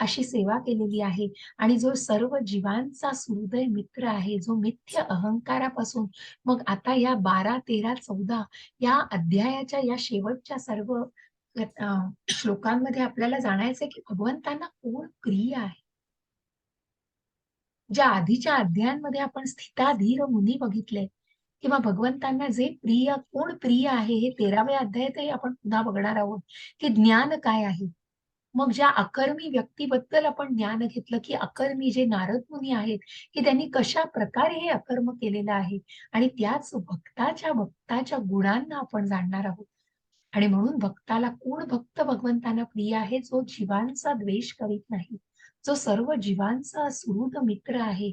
अशी सेवा केलेली आहे. आणि जो सर्व जीवांचा सुहृदय मित्र आहे, जो मिथ्य अहंकारापासून, मग आता या 12, 13, 14 या अध्यायाच्या या शेवटच्या सर्व श्लोकांमध्ये आपल्याला जाणायचंय, की भगवंतांना कोण प्रिय आहे. ज्या आधीच्या अध्यायांमध्ये आपण स्थिताधीर मुनी बघितले, किंवा भगवंतांना कोण प्रिय आहे, हे 13व्या अध्यायातही आपण पुन्हा बघणार आहोत, की ज्ञान काय आहे. मग ज्या अकर्मी व्यक्तीबद्दल आपण ज्ञान घेतलं, की अकर्मी जे नारद मुनी आहेत, की त्यांनी कशा प्रकारे हे अकर्म केलेलं आहे. आणि त्याच भक्ताच्या गुणांना आपण जाणणार आहोत. आणि म्हणून कोण भक्त भगवंतांना प्रिय आहे, जो जीवांचा द्वेष करीत नाही, जो सर्व जीवांचा सुहृद मित्र आहे,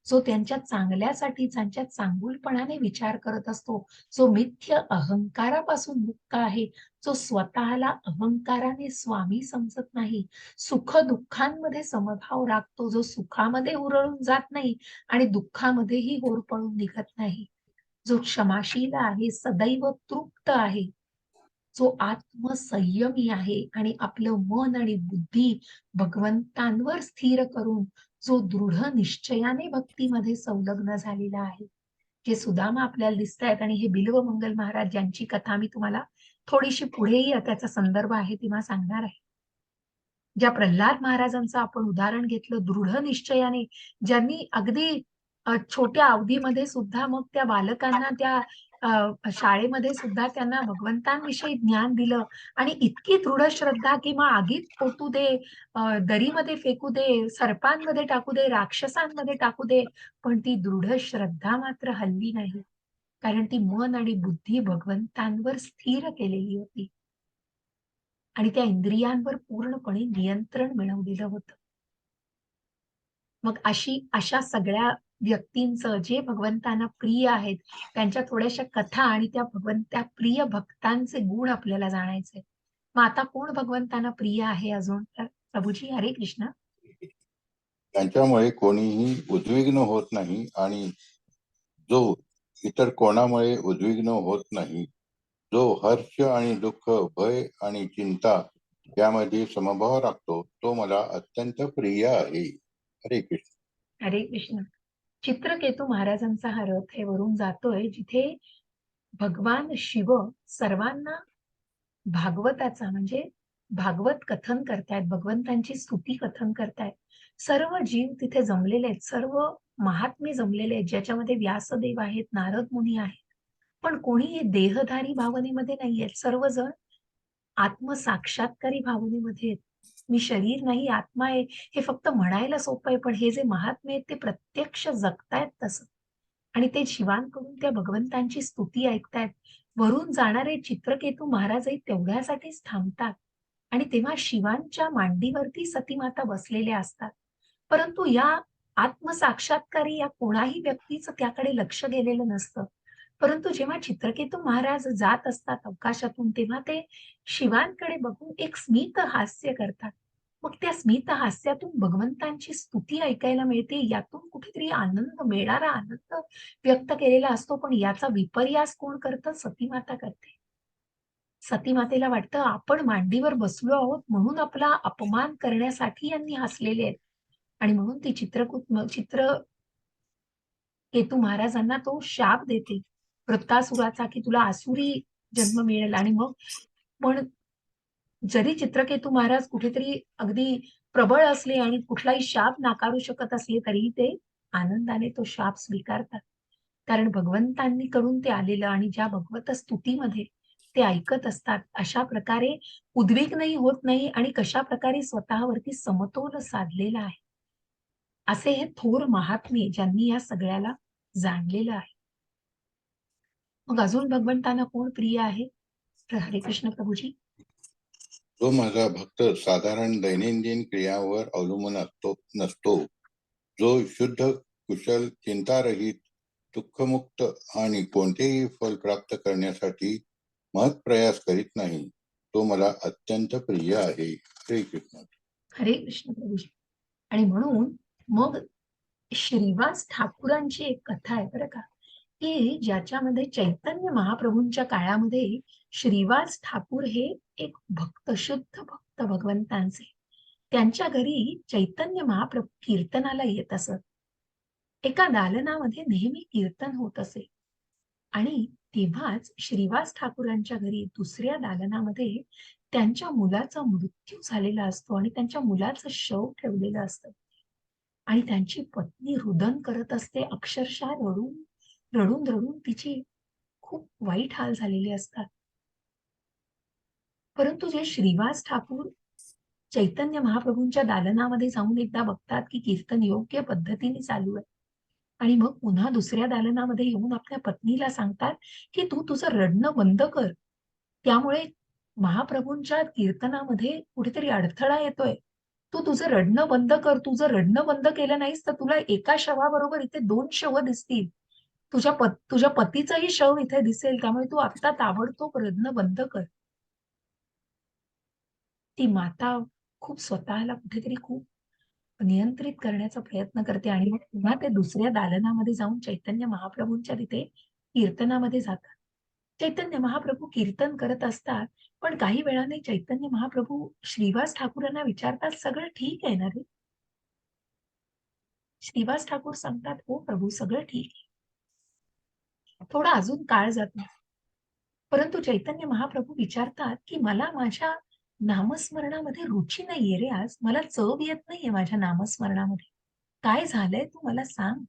जो त्यांच्या चांगल्यासाठी, त्यांच्या चांगुलपणाने विचार करत असतो, जो मिथ्य अहंकारापासून मुक्त आहे, जो स्वतःला अहंकाराने स्वामी समजत नाही, सुख दुःखांमध्ये समभाव राखतो, जो सुखामध्ये हुरळून जात नाही आणि दुःखामध्येही होरपळून निघत नाही, जो क्षमाशील आहे, सदैव तृप्त आहे, जो आत्मसंयमी आहे आणि आपलं मन आणि बुद्धी भगवंतांवर स्थिर करून जो दृढ निश्चयाने भक्तीमध्ये संलग्न झालेला आहे. जे सुदामा आपल्याला दिसतायत, आणि हे बिल्वमंगल महाराज ज्यांची कथा मी तुम्हाला थोडीशी पुढेही त्याचा संदर्भ आहे तेव्हा सांगणार आहे. ज्या प्रल्हाद महाराजांचं आपण उदाहरण घेतलं, दृढ निश्चयाने ज्यांनी अगदी छोट्या अवधीमध्ये सुद्धा मग त्या बालकांना त्या शाळेमध्ये सुद्धा त्यांना भगवंतांविषयी ज्ञान दिलं. आणि इतकी दृढ श्रद्धा, की मग आगीत पोतू दे, दरीमध्ये फेकू दे, सर्पांमध्ये टाकू दे, राक्षसांमध्ये टाकू दे, पण ती दृढ श्रद्धा मात्र हलली नाही. कारण ती मन आणि बुद्धी भगवंतांवर स्थिर केलेली होती आणि त्या इंद्रियांवर पूर्णपणे नियंत्रण मिळवलेलं होतं. मग अशा सगळ्या व्यक्तींचं जे भगवंतांना प्रिय आहेत, त्यांच्या थोड्याशा कथा आणि त्या प्रिय भक्तांचे गुण आपल्याला जाणायचे. मग आता कोण भगवंतांना प्रिय आहे अजून? तर प्रभूजी हरे कृष्ण. त्यांच्यामुळे कोणीही उद्विग्न होत नाही आणि जो इतर कोणामुळे उद्विग्न होत नाही, जो हर्ष आणि दुःख, भय आणि चिंता यामध्ये समभाव राखतो, तो मला अत्यंत प्रिय आहे. हरे कृष्ण. हरे कृष्ण. चित्रकेतू महाराजांचा हा रथ हे वरून जातोय जिथे भगवान शिव सर्वांना भागवताचा म्हणजे भागवत कथन करतायत, भगवंतांची स्तुती कथन करतायत. सर्व जीव तिथे जमलेले आहेत, सर्व महात्मे जमलेले आहेत, ज्याच्यामध्ये व्यासदेव आहेत, नारद मुनी आहेत. पण कोणी देहधारी भावनेमध्ये नाहीयेत. सर्वजण आत्मसाक्षात्कारी भावनेमध्ये आहेत. मी शरीर नाही, आत्मा आहे. हे फक्त म्हणायला सोपं आहे, पण हे जे महात्मे आहेत ते प्रत्यक्ष जगतायत तसं. आणि ते शिवांकडून त्या भगवंतांची स्तुती ऐकतायत. वरून जाणारे चित्रकेतू महाराजही तेवढ्यासाठीच थांबतात आणि तेव्हा शिवांच्या मांडीवरती सतीमाता बसलेल्या असतात. परंतु या आत्मसाक्षात्कारी या कोणाही व्यक्तीचं त्याकडे लक्ष गेलेलं नसतं. परंतु जेव्हा चित्रकेतू महाराज जात असतात अवकाशातून, तेव्हा ते शिवांकडे बघून एक स्मित हास्य करतात. मग त्या स्मित हास्यातून भगवंतांची स्तुती ऐकायला मिळते. यातून कुठेतरी आनंद, मिळणारा आनंद व्यक्त केलेला असतो. पण याचा विपर्यास कोण करतं? सतीमाता करते. सतीमातेला वाटतं आपण मांडीवर बसलो आहोत म्हणून आपला अपमान करण्यासाठी यांनी हसलेले आहेत. आणि म्हणून ती चित्रकेतू महाराजांना तो शाप देते वृत्तासुराचा, की तुला आसुरी जन्म मिळेल. आणि मग पण जरी चित्रकेतू महाराज कुठेतरी अगदी प्रबळ असले आणि कुठलाही शाप नाकारू शकत असले, तरीही ते आनंदाने तो शाप स्वीकारतात. कारण भगवंतांनी कडून ते आलेलं आणि ज्या भगवत स्तुतीमध्ये ते ऐकत असतात, अशा प्रकारे उद्विग्नही होत नाही आणि कशा प्रकारे स्वतःवरती समतोल साधलेला आहे. असे हे थोर महात्मे ज्यांनी या सगळ्याला जाणलेलं आहे. मग अजून भगवंतांना कोण प्रिय आहे? तर हरे कृष्ण प्रभूजी. जो माझा भक्त साधारण दैनंदिन क्रियावर अवलंबून नसतो, जो शुद्ध, कुशल, चिंतारहित, दुःखमुक्त आणि कोणतेही फल प्राप्त करण्यासाठी महत् प्रयास करीत नाही, तो मला अत्यंत प्रिय आहे. हरे कृष्ण. हरे कृष्ण प्रभूजी. आणि म्हणून मग श्रीवास ठाकूरांची एक कथा आहे बरं का, की ज्याच्यामध्ये चैतन्य महाप्रभूंच्या काळामध्ये श्रीवास ठाकूर हे एक भक्त, शुद्ध भक्त भगवंतांचे. त्यांच्या घरी चैतन्य महाप्रभू कीर्तनाला येत असत. एका दालनामध्ये नेहमी कीर्तन होत असे आणि तेव्हाच श्रीवास ठाकूरांच्या घरी दुसऱ्या दालनामध्ये त्यांच्या मुलाचा मृत्यू झालेला असतो आणि त्यांच्या मुलाचं शव ठेवलेलं असतं. आणि त्यांची पत्नी रुदन करत असते, अक्षरशः रडून रडून रडून तिची खूप वाईट हाल झालेले असतात. परंतु जे श्रीवास ठाकूर चैतन्य महाप्रभूंच्या दालनामध्ये जाऊन एकदा बघतात की कीर्तन योग्य पद्धतीने चालू आहे आणि मग पुन्हा दुसऱ्या दालनामध्ये येऊन आपल्या पत्नीला सांगतात की तू तुझं रडणं बंद कर. त्यामुळे महाप्रभूंच्या कीर्तनामध्ये कुठेतरी अडथळा येतोय. तू तुझं रडणं बंद कर. तुझं रडणं बंद केलं नाहीस तर तुला एका शवाबरोबर इथे 2 शव दिसतील. तुझ्या पतीचंही शव इथे दिसेल. त्यामुळे तू आता ताबडतोब रडणं बंद कर. ती माता खूप स्वतःला कुठेतरी खूप नियंत्रित करण्याचा प्रयत्न करते आणि मग पुन्हा ते दुसऱ्या दालनामध्ये जाऊन चैतन्य महाप्रभूंच्या तिथे कीर्तनामध्ये जातात. चैतन्य महाप्रभू कीर्तन करत असतात, पण काही वेळाने चैतन्य महाप्रभू श्रीवास ठाकूरांना विचारतात, "सगळं ठीक आहे ना रे?" श्रीवास ठाकूर सांगतात, "हो प्रभू, सगळं ठीक आहे." थोडा अजून काळ जातो. परंतु चैतन्य महाप्रभू विचारतात, की "मला माझ्या नामस्मरणामध्ये रुची नाहीये रे आज. मला चव येत नाहीये माझ्या नामस्मरणामध्ये. काय झालंय तू मला सांग."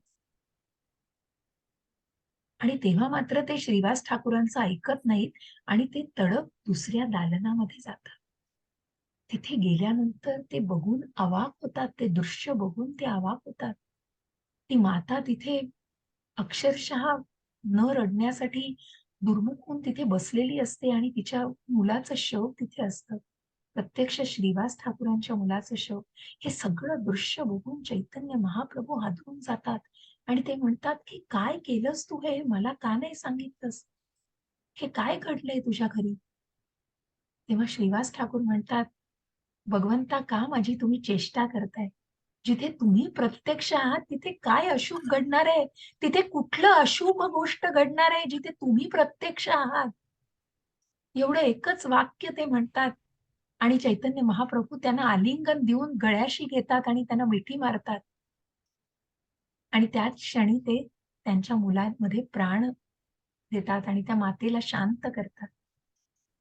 आणि तेव्हा मात्र ते श्रीवास ठाकूरांचं ऐकत नाहीत आणि ते तडक दुसऱ्या दालनामध्ये जातात. तिथे गेल्यानंतर ते बघून अवाक होतात. ते दृश्य बघून ते अवाक होतात. ती माता तिथे अक्षरशः न रडण्यासाठी दुर्मुख होऊन तिथे बसलेली असते आणि तिच्या मुलाचं शव तिथे असतं. प्रत्यक्ष श्रीवास ठाकूरांच्या मुलाचं शव. हे सगळं दृश्य बघून चैतन्य महाप्रभू हादरून जातात आणि ते म्हणतात, की "काय केलंस तू हे? मला का नाही सांगितलंस? हे काय घडलंय तुझ्या घरी?" तेव्हा श्रीवास ठाकूर म्हणतात, "भगवंता का माझी तुम्ही चेष्टा करताय? जिथे तुम्ही प्रत्यक्ष आहात तिथे काय अशुभ घडणार आहे? तिथे कुठलं अशुभ गोष्ट घडणार आहे जिथे तुम्ही प्रत्यक्ष आहात?" एवढं एकच वाक्य ते म्हणतात आणि चैतन्य महाप्रभू त्यांना आलिंगन देऊन गळ्याशी घेतात आणि त्यांना मिठी मारतात. आणि त्याच क्षणी ते त्यांच्या मुलांमध्ये प्राण देतात आणि त्या मातेला शांत करतात.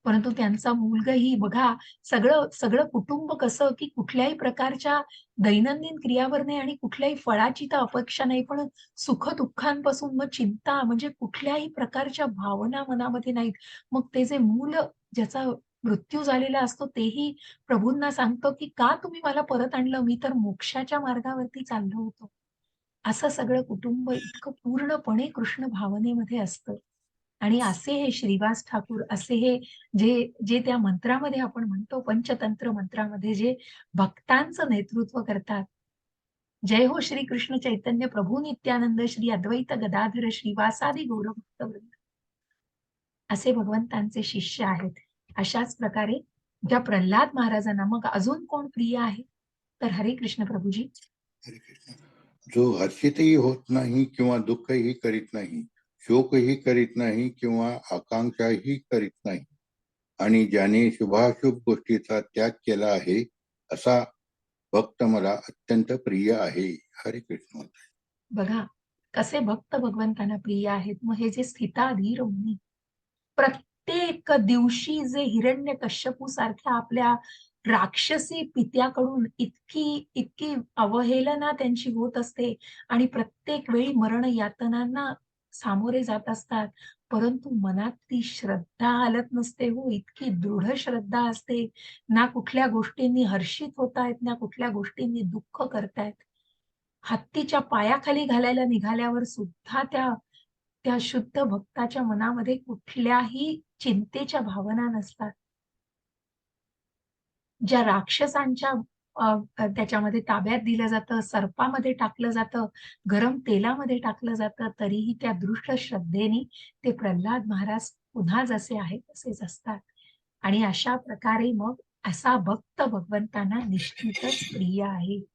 परंतु त्यांचा मुलगाही बघा सगळं सगळं कुटुंब कसं, की कुठल्याही प्रकारच्या दैनंदिन क्रियावर नाही आणि कुठल्याही फळाची तर अपेक्षा नाही, पण सुख-दुःखांपासून मग चिंता म्हणजे कुठल्याही प्रकारच्या भावना मनामध्ये नाहीत. मग ते जे मूल ज्याचा मृत्यू झालेला असतो तेही प्रभूंना सांगतो, की "का तुम्ही मला परत आणलं? मी तर मोक्षाच्या मार्गावरती चाललो होतो." असं सगळं कुटुंब इतकं पूर्णपणे कृष्ण भावनेमध्ये असतं. आणि असे हे श्रीवास ठाकूर, असे हे जे जे त्या मंत्रामध्ये आपण म्हणतो पंचतंत्र मंत्रामध्ये जे भक्तांचं नेतृत्व करतात. जय हो श्री कृष्ण चैतन्य प्रभू नित्यानंद श्री अद्वैत गदाधर श्रीवासादि गौरभक्तवृंद. असे भगवंतांचे शिष्य आहेत. अशाच प्रकारे ज्या प्रल्हाद महाराजांना मग अजून कोण प्रिय आहे? तर हरे कृष्ण प्रभूजी. हरे कृष्ण. जो हर्षितही होत नाही किंवा दुःखही करीत नाही, शोकही करीत नाही किंवा आकांक्षाही करीत नाही आणि ज्याने शुभाशुभ गोष्टीचा त्याग केला आहे असा भक्त मला अत्यंत प्रिय आहे. हरे कृष्ण. बघा कसे भक्त भगवंतांना प्रिय आहेत. मग हे जे स्थिताधीर मुनी प्रत्येक दिवशी जे हिरण्यकश्यपू सारख्या आपल्या राक्षसी पित्याकडून इतकी इतकी अवहेलना त्यांची होत असते आणि प्रत्येक वेळी मरण यातनांना सामोरे जात असतात. परंतु मनात ती श्रद्धा हलत नसते हो, इतकी दृढ श्रद्धा असते. ना कुठल्या गोष्टींनी हर्षित होतायत, ना कुठल्या गोष्टींनी दुःख करतायत. हत्तीच्या पायाखाली घालायला निघाल्यावर सुद्धा त्या त्या शुद्ध भक्ताच्या मनामध्ये कुठल्याही चिंतेच्या भावना नसतात. ज्या राक्षसांच्या त्याच्यामध्ये ताब्यात दिलं जातं, सर्पामध्ये टाकलं जातं, गरम तेलामध्ये टाकलं जातं, तरीही त्या दृढ श्रद्धेने ते प्रल्हाद महाराज पुन्हा जसे आहेत तसेच असतात. आणि अशा प्रकारे मग असा भक्त भगवंतांना निश्चितच प्रिय आहे.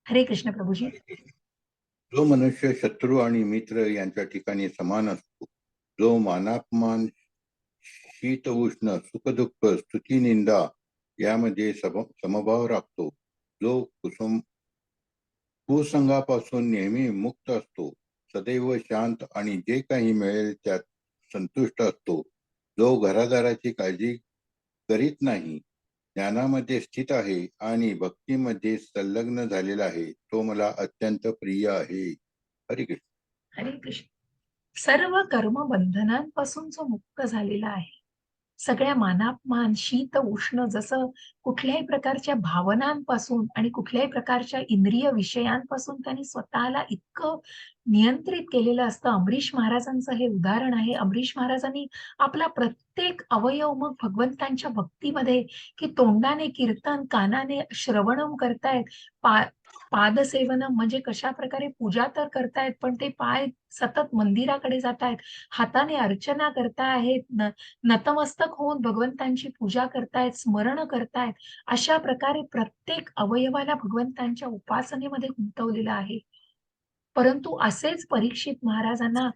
हरे कृष्ण प्रभूजी. जो मनुष्य शत्रू आणि मित्र यांच्या ठिकाणी समान असतो, जो मानापमान, शीत उष्ण, सुखदुःख, स्तुती निंदा यामध्ये समभाव राखतो, जो कुसंगापासून नेहमी मुक्त असतो, सदैव शांत आणि जे काही मिळेल त्यात संतुष्ट असतो, जो घरादाराची काळजी करीत नाही, ज्ञानामध्ये स्थित आहे आणि भक्तीमध्ये संलग्न झालेला आहे, तो मला अत्यंत प्रिय आहे. हरे कृष्ण. हरे कृष्ण. सर्व कर्म बंधनांपासून जो मुक्त झालेला आहे, सगळ्या मानापमान, शीत, उष्ण जसं कुठल्याही प्रकारच्या भावनांपासून आणि कुठल्याही प्रकारच्या इंद्रिय विषयांपासून त्यांनी स्वतःला इतकं नियंत्रित केलेलं असतं. अमरीश महाराजांचं हे उदाहरण आहे. अमरीश महाराजांनी आपला प्रत्येक अवयव मग भगवंतांच्या भक्तीमध्ये, की तोंडाने कीर्तन, कानाने श्रवणम करतायत, पादसेवनम म्हणजे कशाप्रकारे पूजा तर करतायत, पण ते पाय सतत मंदिराकडे जातायत. हाताने अर्चना करताहेत, नतमस्तक होऊन भगवंतांची पूजा करतायत, स्मरण करतायत. अशा प्रकारे प्रत्येक अवयवाला भगवंतांच्या उपासनेमध्ये गुंतवलेलं आहे. परंतु असेच परीक्षित महाराजांना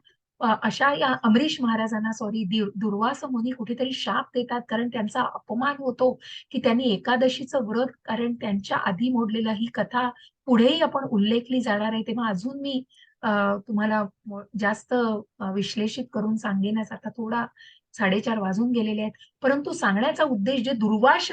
अशा या अमरीश महाराजांना सॉरी दुर्वास मुनी कुठेतरी शाप देतात कारण त्यांचा अपमान होतो, की त्यांनी एकादशीचं व्रत कारण त्यांच्या आधी मोडलेलं ही कथा पुढेही आपण उल्लेखली जाणार आहे. तेव्हा अजून मी तुम्हाला जास्त विश्लेषित करून सांगेनच. आता थोडा 4:30 वाजून गेलेले आहेत. परंतु सांगण्याचा उद्देश जे दुर्वास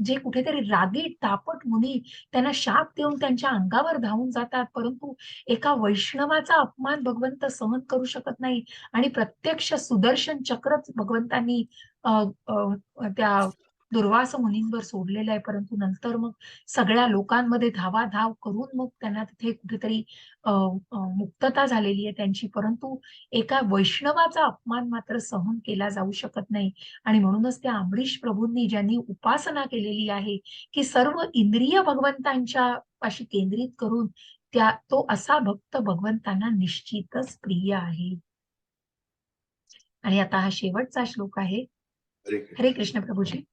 जे कुठेतरी रागीट, तापट मुनी त्यांना शाप देऊन त्यांच्या अंगावर धावून जातात. परंतु एका वैष्णवाचा अपमान भगवंत सहन करू शकत नाही आणि प्रत्यक्ष सुदर्शन चक्रच भगवंतांनी अ, अ, त्या दुर्वास मुनींवर सोडलेलं आहे. परंतु नंतर मग सगळ्या लोकांमध्ये धावाधाव करून मग त्यांना तिथे कुठेतरी मुक्तता झालेली आहे त्यांची. परंतु एका वैष्णवाचा अपमान मात्र सहन केला जाऊ शकत नाही. आणि म्हणूनच त्या अमरीश प्रभूंनी ज्यांनी उपासना केलेली आहे, की सर्व इंद्रिय भगवंतांच्या पाशी केंद्रित करून तो असा भक्त भगवंतांना निश्चितच प्रिय आहे. आणि आता हा शेवटचा श्लोक आहे. हरे हरे कृष्ण. कृष्ण प्रभूजी.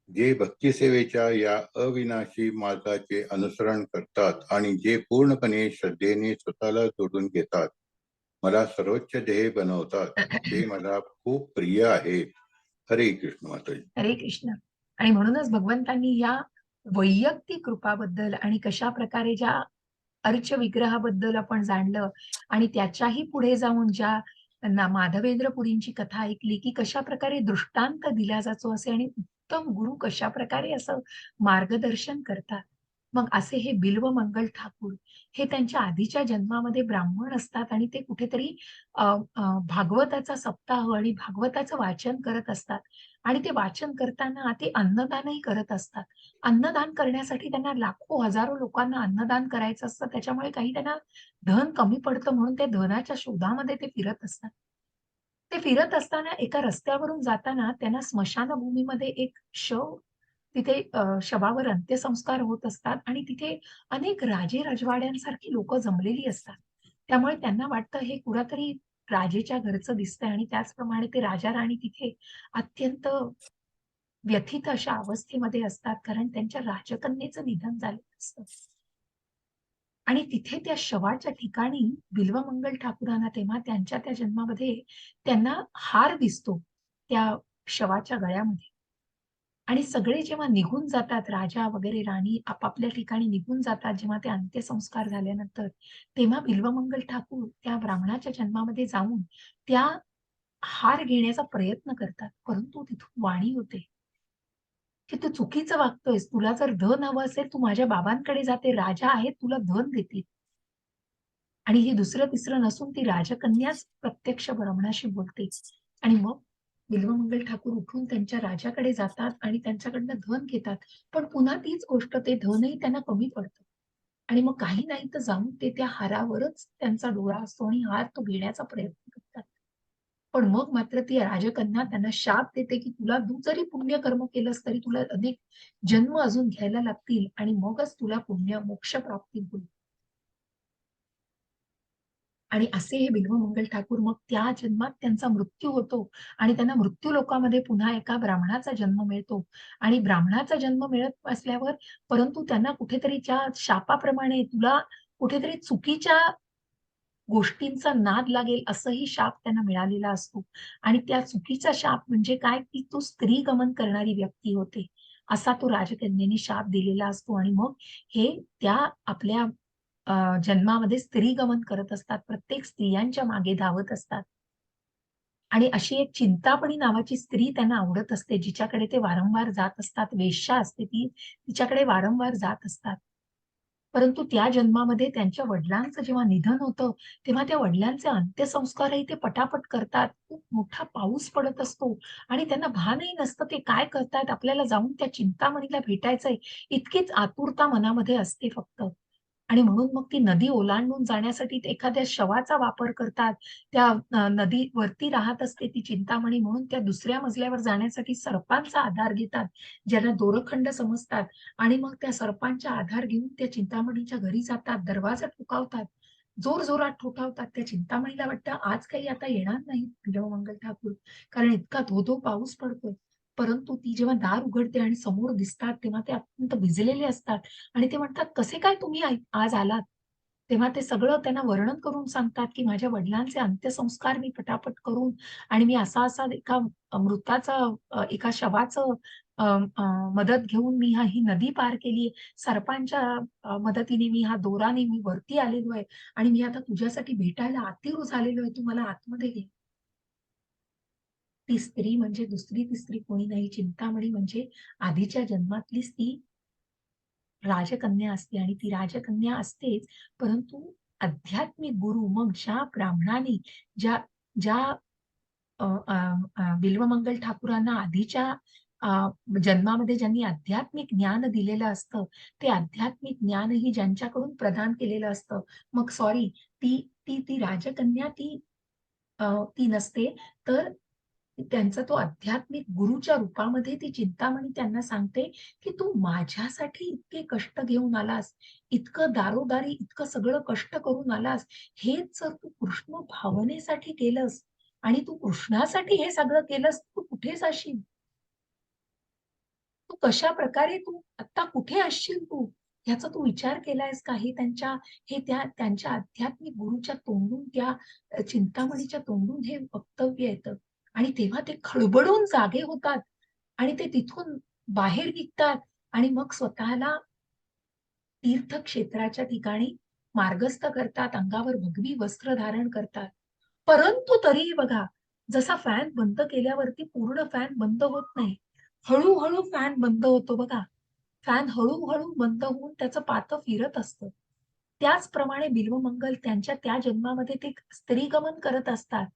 जे भक्ती सेवेच्या या अविनाशी मार्गाचे अनुसरण करतात आणि जे पूर्णपणे श्रद्धेने स्वतःला जोडून घेतात, मला सर्वोच्च ध्येय बनवतात, ते मला खूप प्रिय आहे. हरे कृष्ण माताजी. हरे कृष्ण. आणि म्हणूनच भगवंतांनी या वैयक्तिक रूपाबद्दल आणि कशा प्रकारे ज्या अर्च विग्रहाबद्दल आपण जाणलं आणि त्याच्याही पुढे जाऊन ज्या माधवेंद्र पुरींची कथा ऐकली, की कशा प्रकारे दृष्टांत दिला जातो असे आणि उत्तम गुरु कशा प्रकारे असं मार्गदर्शन करतात. मग असे हे बिल्व मंगल ठाकूर हे त्यांच्या आधीच्या जन्मामध्ये ब्राह्मण असतात आणि ते कुठेतरी अ, भागवताचा सप्ताह आणि भागवताचं वाचन करत असतात. आणि ते वाचन करताना ते अन्नदानही करत असतात. अन्नदान करण्यासाठी त्यांना लाखो, हजारो लोकांना अन्नदान करायचं असतं. त्याच्यामुळे काही त्यांना धन कमी पडतं म्हणून ते धनाच्या शोधामध्ये ते फिरत असतात. ते फिरत असताना एका रस्त्यावरून जाताना त्यांना स्मशानभूमीमध्ये एक तिथे शवावर अंत्यसंस्कार होत असतात आणि तिथे अनेक राजे-रजवाड्यांसारखी लोकं जमलेली असतात. त्यामुळे त्यांना वाटतं हे कुठेतरी राजेच्या घरचं दिसतंय आणि त्याचप्रमाणे ते राजा-राणी तिथे अत्यंत व्यथित अशा अवस्थेमध्ये असतात, कारण त्यांच्या राजकन्येचं निधन झालेलं असतं. आणि तिथे त्या शवाच्या ठिकाणी बिल्वमंगल ठाकूरांना तेव्हा त्यांच्या त्या जन्मामध्ये त्यांना हार दिसतो त्या शवाच्या गळ्यामध्ये. आणि सगळे जेव्हा निघून जातात, राजा वगैरे राणी आपापल्या ठिकाणी निघून जातात, जेव्हा ते अंत्यसंस्कार झाल्यानंतर, तेव्हा बिल्वमंगल ठाकूर त्या ब्राह्मणाच्या जन्मामध्ये जाऊन त्या हार घेण्याचा प्रयत्न करतात. परंतु तिथून वाणी होते, की "तू चुकीचं वागतोयस. तुला जर धन हवं असेल, तू माझ्या बाबांकडे जा. राजा आहेत, तुला धन देतील." आणि हे दुसरं-तिसरं नसून ती राजकन्याच प्रत्यक्ष ब्राह्मणाशी बोलते. आणि मग बिल्वमंगल ठाकूर उठून त्यांच्या राजाकडे जातात आणि त्यांच्याकडनं धन घेतात. पण पुन्हा तीच गोष्ट, ते धनही त्यांना कमी पडतं. आणि मग काही नाही तर जाऊन ते त्या हारावरच त्यांचा डोळा असतो आणि हार तो घेण्याचा प्रयत्न करतात. पण मग मात्र ती राजकन्या त्यांना शाप देते, की तू जरी पुण्यकर्म केलंस तरी तुला अनेक जन्म अजून घ्यायला लागतील आणि मगच तुला मोक्ष प्राप्ती होईल. आणि असे हे बिल्वमंगल ठाकूर मग त्या जन्मात त्यांचा मृत्यू होतो आणि त्यांना मृत्यू लोकामध्ये पुन्हा एका ब्राह्मणाचा जन्म मिळतो. आणि ब्राह्मणाचा जन्म मिळत असल्यावर परंतु त्यांना कुठेतरी ज्या शापाप्रमाणे तुला कुठेतरी चुकीच्या गोष्टींचा नाद लागेल असंही शाप त्यांना मिळालेला असतो. आणि त्या चुकीचा शाप म्हणजे काय, की तो स्त्रीगमन करणारी व्यक्ती होते. असा तो राजकन्येने शाप दिलेला असतो आणि मग हे त्या आपल्या जन्मामध्ये स्त्रीगमन करत असतात. प्रत्येक स्त्रियांच्या मागे धावत असतात. आणि अशी एक चिंतामणी नावाची स्त्री त्यांना आवडत असते, जिच्याकडे ते वारंवार जात असतात. वेश्या असते ती, तिच्याकडे वारंवार जात असतात. परंतु त्या जन्मामध्ये त्यांच्या वडिलांचं जेव्हा निधन होतं, तेव्हा त्या वडिलांचे अंत्यसंस्कारही ते पटापट करतात. खूप मोठा पाऊस पडत असतो आणि त्यांना भानही नसतं ते काय करतायत. आपल्याला जाऊन त्या चिंतामणीला भेटायचंय, इतकीच आतुरता मनामध्ये असते फक्त. आणि म्हणून मग ती नदी ओलांडून जाण्यासाठी ते एखाद्या शवाचा वापर करतात. त्या नदीवरती राहत असते ती चिंतामणी म्हणून त्या दुसऱ्या मजल्यावर जाण्यासाठी सर्पांचा आधार घेतात, ज्यांना दोरखंड समजतात. आणि मग त्या सर्पांचा आधार घेऊन त्या चिंतामणीच्या घरी जातात, दरवाजा ठोठावतात, जोरजोरात ठोठावतात. त्या चिंतामणीला वाटतं आज काही आता येणार नाही बिल्वमंगल ठाकूर, कारण इतका धो-धो पाऊस पडतोय. परंतु ती जेव्हा दार उघडते आणि समोर दिसतात, तेव्हा ते अत्यंत भिजलेले असतात आणि ते म्हणतात, "कसे काय तुम्ही आज आलात?" तेव्हा ते सगळं त्यांना वर्णन करून सांगतात, की माझ्या वडिलांचे अंत्यसंस्कार मी पटापट करून आणि मी असा-असा एका मृताचा एका शवाचं अ, अ, मदत घेऊन मी ही नदी पार केली. सर्पांच्या मदतीने मी हा दोराने मी वरती आलेलो आहे आणि मी आता तुझ्यासाठी भेटायला आतुर झालेलो आहे. तू मला आतमध्ये घे. ती स्त्री म्हणजे दुसरी तिसरी कोणी नाही, चिंतामणी म्हणजे आधीच्या जन्मातलीच ती राजकन्या असते आणि ती राजकन्या असतेच, परंतु आध्यात्मिक गुरु मग ज्या ब्राह्मणाने ज्या ज्या बिल्वमंगल ठाकूरांना आधीच्या जन्मामध्ये ज्यांनी आध्यात्मिक ज्ञान दिलेलं असतं, ते आध्यात्मिक ज्ञानही ज्यांच्याकडून प्रदान केलेलं असतं. मग सॉरी, ती ती ती राजकन्या ती नसते, तर त्यांचा तो आध्यात्मिक गुरुच्या रूपामध्ये ती चिंतामणी त्यांना सांगते, की "तू माझ्यासाठी इतके कष्ट घेऊन आलास, इतकं दारोदारी इतकं सगळं कष्ट करून आलास, हेच जर तू कृष्ण भावनेसाठी केलंस आणि तू कृष्णासाठी हे सगळं केलंस, तू कुठे जाशील? तू कशाप्रकारे तू आत्ता कुठे असशील तू? ह्याचा तू विचार केलायस का?" त्यांच्या आध्यात्मिक गुरूच्या तोंडून चिंतामणीच्या तोंडून हे वक्तव्य येतं आणि तेव्हा ते खळबळून जागे होतात आणि ते तिथून बाहेर निघतात आणि मग स्वतःला तीर्थक्षेत्राच्या ठिकाणी मार्गस्थ करतात, अंगावर भगवी वस्त्र धारण करतात. परंतु तरीही बघा, जसा फॅन बंद केल्यावरती पूर्ण फॅन बंद होत नाही. हळू-हळू फॅन बंद होतो बघा. फॅन हळू-हळू बंद होऊन त्याचं पातं फिरत असतं. त्याचप्रमाणे बिल्वमंगल त्यांच्या त्या जन्मामध्ये ते स्त्रीगमन करत असतात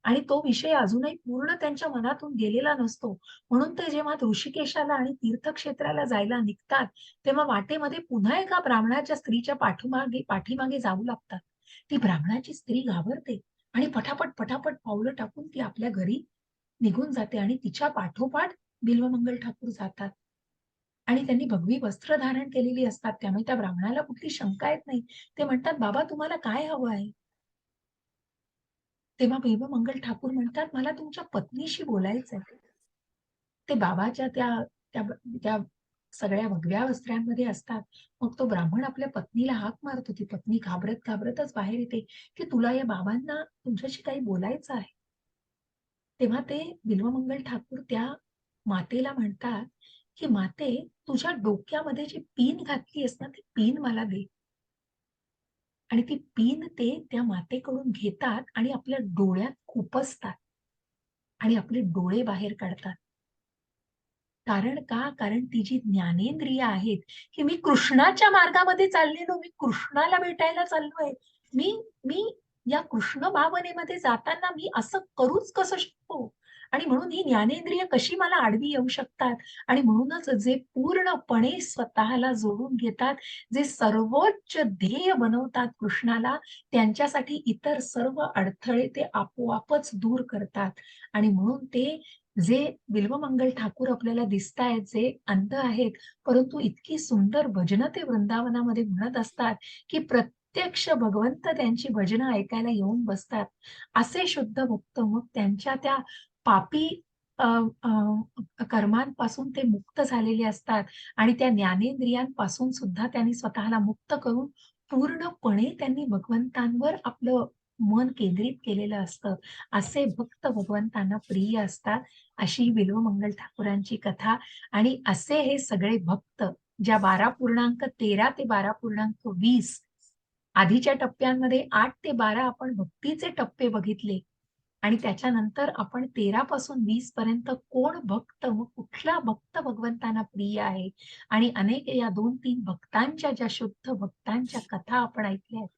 आणि तो विषय अजूनही पूर्ण त्यांच्या मनातून गेलेला नसतो. म्हणून ते जेव्हा ऋषिकेशाला आणि तीर्थक्षेत्राला जायला निघतात, तेव्हा वाटेमध्ये पुन्हा एका ब्राह्मणाच्या स्त्रीच्या पाठीमागे जाऊ लागतात. ती ब्राह्मणाची स्त्री घाबरते आणि पटापट पावलं टाकून ती आपल्या घरी निघून जाते आणि तिच्या पाठोपाठ बिल्वमंगल ठाकूर जातात. आणि त्यांनी भगवी वस्त्र धारण केलेली असतात. त्यामुळे त्या ब्राह्मणाला कुठली शंका येत नाही. ते म्हणतात, "बाबा तुम्हाला काय हवं आहे?" तेव्हा बिल्वमंगल ठाकूर म्हणतात, "मला तुमच्या पत्नीशी बोलायचंय." ते बाबाच्या त्या त्या त्या सगळ्या भगव्या वस्त्रांमध्ये असतात. मग तो ब्राह्मण आपल्या पत्नीला हाक मारतो. ती पत्नी घाबरतच बाहेर येते, की "तुला या बाबांना तुमच्याशी काही बोलायचं आहे." तेव्हा ते बिल्वमंगल ठाकूर त्या मातेला म्हणतात, की "माते, तुझ्या डोक्यामध्ये जी पिन घातली आहेस ना, ती पिन मला दे." आणि ती पिन ते त्या मातेकडून घेतात आणि आपल्या डोळ्यात खुपसतात आणि आपले डोळे बाहेर काढतात. कारण का? कारण ती जी ज्ञानेंद्रिय आहेत, की मी कृष्णाच्या मार्गामध्ये चाललेलो, मी कृष्णाला भेटायला चाललोय. मी मी या कृष्ण भावनेमध्ये जाताना मी असं करूच कसं शकतो? आणि म्हणून ही ज्ञानेंद्रिय कशी मला आडवी येऊ शकतात? आणि म्हणूनच जे पूर्णपणे स्वतःला जोडून घेतात, जे सर्वोच्च ध्येय बनवतात कृष्णाला, त्यांच्यासाठी इतर सर्व अडथळे ते आपोआपच दूर करतात. आणि म्हणून ते जे बिल्वमंगल ठाकूर आपल्याला दिसतायत, जे अंध आहेत, परंतु इतकी सुंदर भजनं ते वृंदावनामध्ये म्हणत असतात, की प्रत्यक्ष भगवंत त्यांची भजनं ऐकायला येऊन बसतात. असे शुद्ध भक्त मग त्यांच्या त्या पापी अ, कर्मांपासून ते मुक्त झालेले असतात आणि त्या ज्ञानेंद्रियांपासून सुद्धा त्यांनी स्वतःला मुक्त करून पूर्णपणे त्यांनी भगवंतांवर आपलं मन केंद्रित केलेलं असतं. असे भक्त भगवंतांना प्रिय असतात. अशी बिल्वमंगल ठाकूरांची कथा आणि असे हे सगळे भक्त ज्या 12.13 ते 12.20 आधीच्या टप्प्यांमध्ये 8 ते 12 आपण भक्तीचे टप्पे बघितले आणि त्याच्यानंतर आपण 13 पासून 20 पर्यंत कोण भक्त, मग कुठला भक्त भगवंतांना प्रिय आहे आणि अनेक या 2-3 भक्तांच्या ज्या शुद्ध भक्तांच्या कथा आपण ऐकल्या आहेत.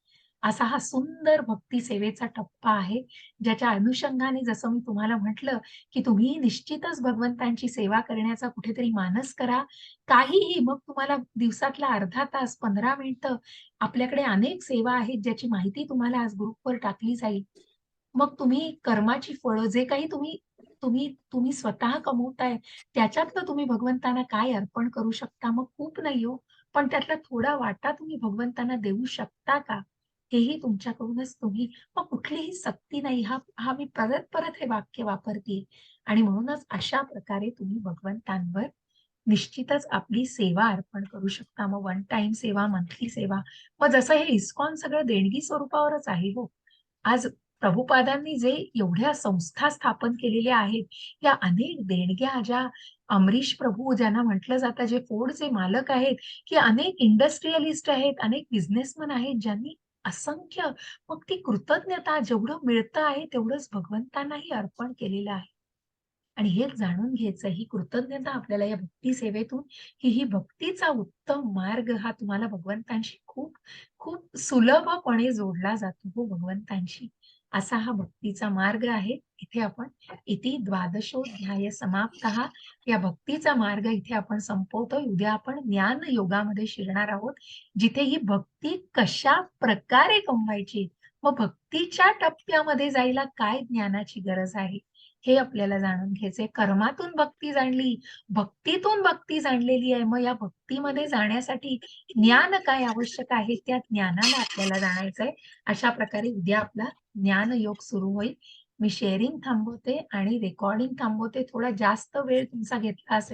असा हा सुंदर भक्ती सेवेचा टप्पा आहे, ज्याच्या अनुषंगाने जसं मी तुम्हाला म्हटलं, की तुम्ही निश्चितच भगवंतांची सेवा करण्याचा कुठेतरी मानस करा. काहीही मग तुम्हाला दिवसातला अर्धा तास, 15 मिनिटं आपल्याकडे अनेक सेवा आहेत, ज्याची माहिती तुम्हाला आज ग्रुपवर टाकली जाईल. मग तुम्ही कर्माची फळं जे काही तुम्ही तुम्ही तुम्ही स्वतः कमवताय, त्याच्यातलं तुम्ही भगवंतांना काय अर्पण करू शकता? मग खूप नाही हो, पण त्यातला थोडा वाटा तुम्ही भगवंतांना देऊ शकता का? हेही तुमच्याकडूनच तुम्ही मग कुठलीही सक्ती नाही. हा मी परत-परत हे वाक्य वापरतीये आणि म्हणूनच अशा प्रकारे तुम्ही भगवंतांवर निश्चितच आपली सेवा अर्पण करू शकता. मग वन टाईम सेवा, मंथली सेवा. मग जसं हे इस्कॉन सगळं देणगी स्वरूपावरच आहे हो. आज प्रभुपादांनी जे एवढ्या संस्था स्थापन केलेल्या आहेत, या अनेक देणग्या ज्या अमरीश प्रभू ज्यांना म्हटलं जातं, जे फोर्डचे मालक आहेत, की अनेक इंडस्ट्रियलिस्ट आहेत, अनेक बिझनेसमन आहेत, ज्यांनी असंख्य मग ती कृतज्ञता जेवढं मिळतं आहे, तेवढंच भगवंतांनाही अर्पण केलेलं आहे. आणि हेच जाणून घ्यायचं ही कृतज्ञता आपल्याला या भक्ती सेवेतून, की ही भक्तीचा उत्तम मार्ग हा तुम्हाला भगवंतांशी खूप, खूप सुलभपणे जोडला जातो हो भगवंतांशी. असा हा भक्तीचा मार्ग आहे. इथे आपण इति द्वादशोऽध्याय समाप्तः या भक्तीचा मार्ग इथे आपण संपवतोय. उद्या आपण ज्ञान योगामध्ये शिरणार आहोत, जिथे ही भक्ती कशा प्रकारे कमवायची, मग भक्तीच्या टप्प्यामध्ये जायला काय ज्ञानाची गरज आहे, हे आपल्याला जाणून घ्यायचंय. कर्मातून भक्ती जाणली, भक्तीतून भक्ती जाणलेली आहे. मग या भक्तीमध्ये जाण्यासाठी ज्ञान काय आवश्यक आहे, त्या ज्ञानाला आपल्याला जाणायचंय. अशा प्रकारे उद्या आपला ज्ञान योग सुरू होईल. मी शेअरिंग थांबवते आणि रेकॉर्डिंग थांबवते. थोडा जास्त वेळ तुमचा घेतला असेल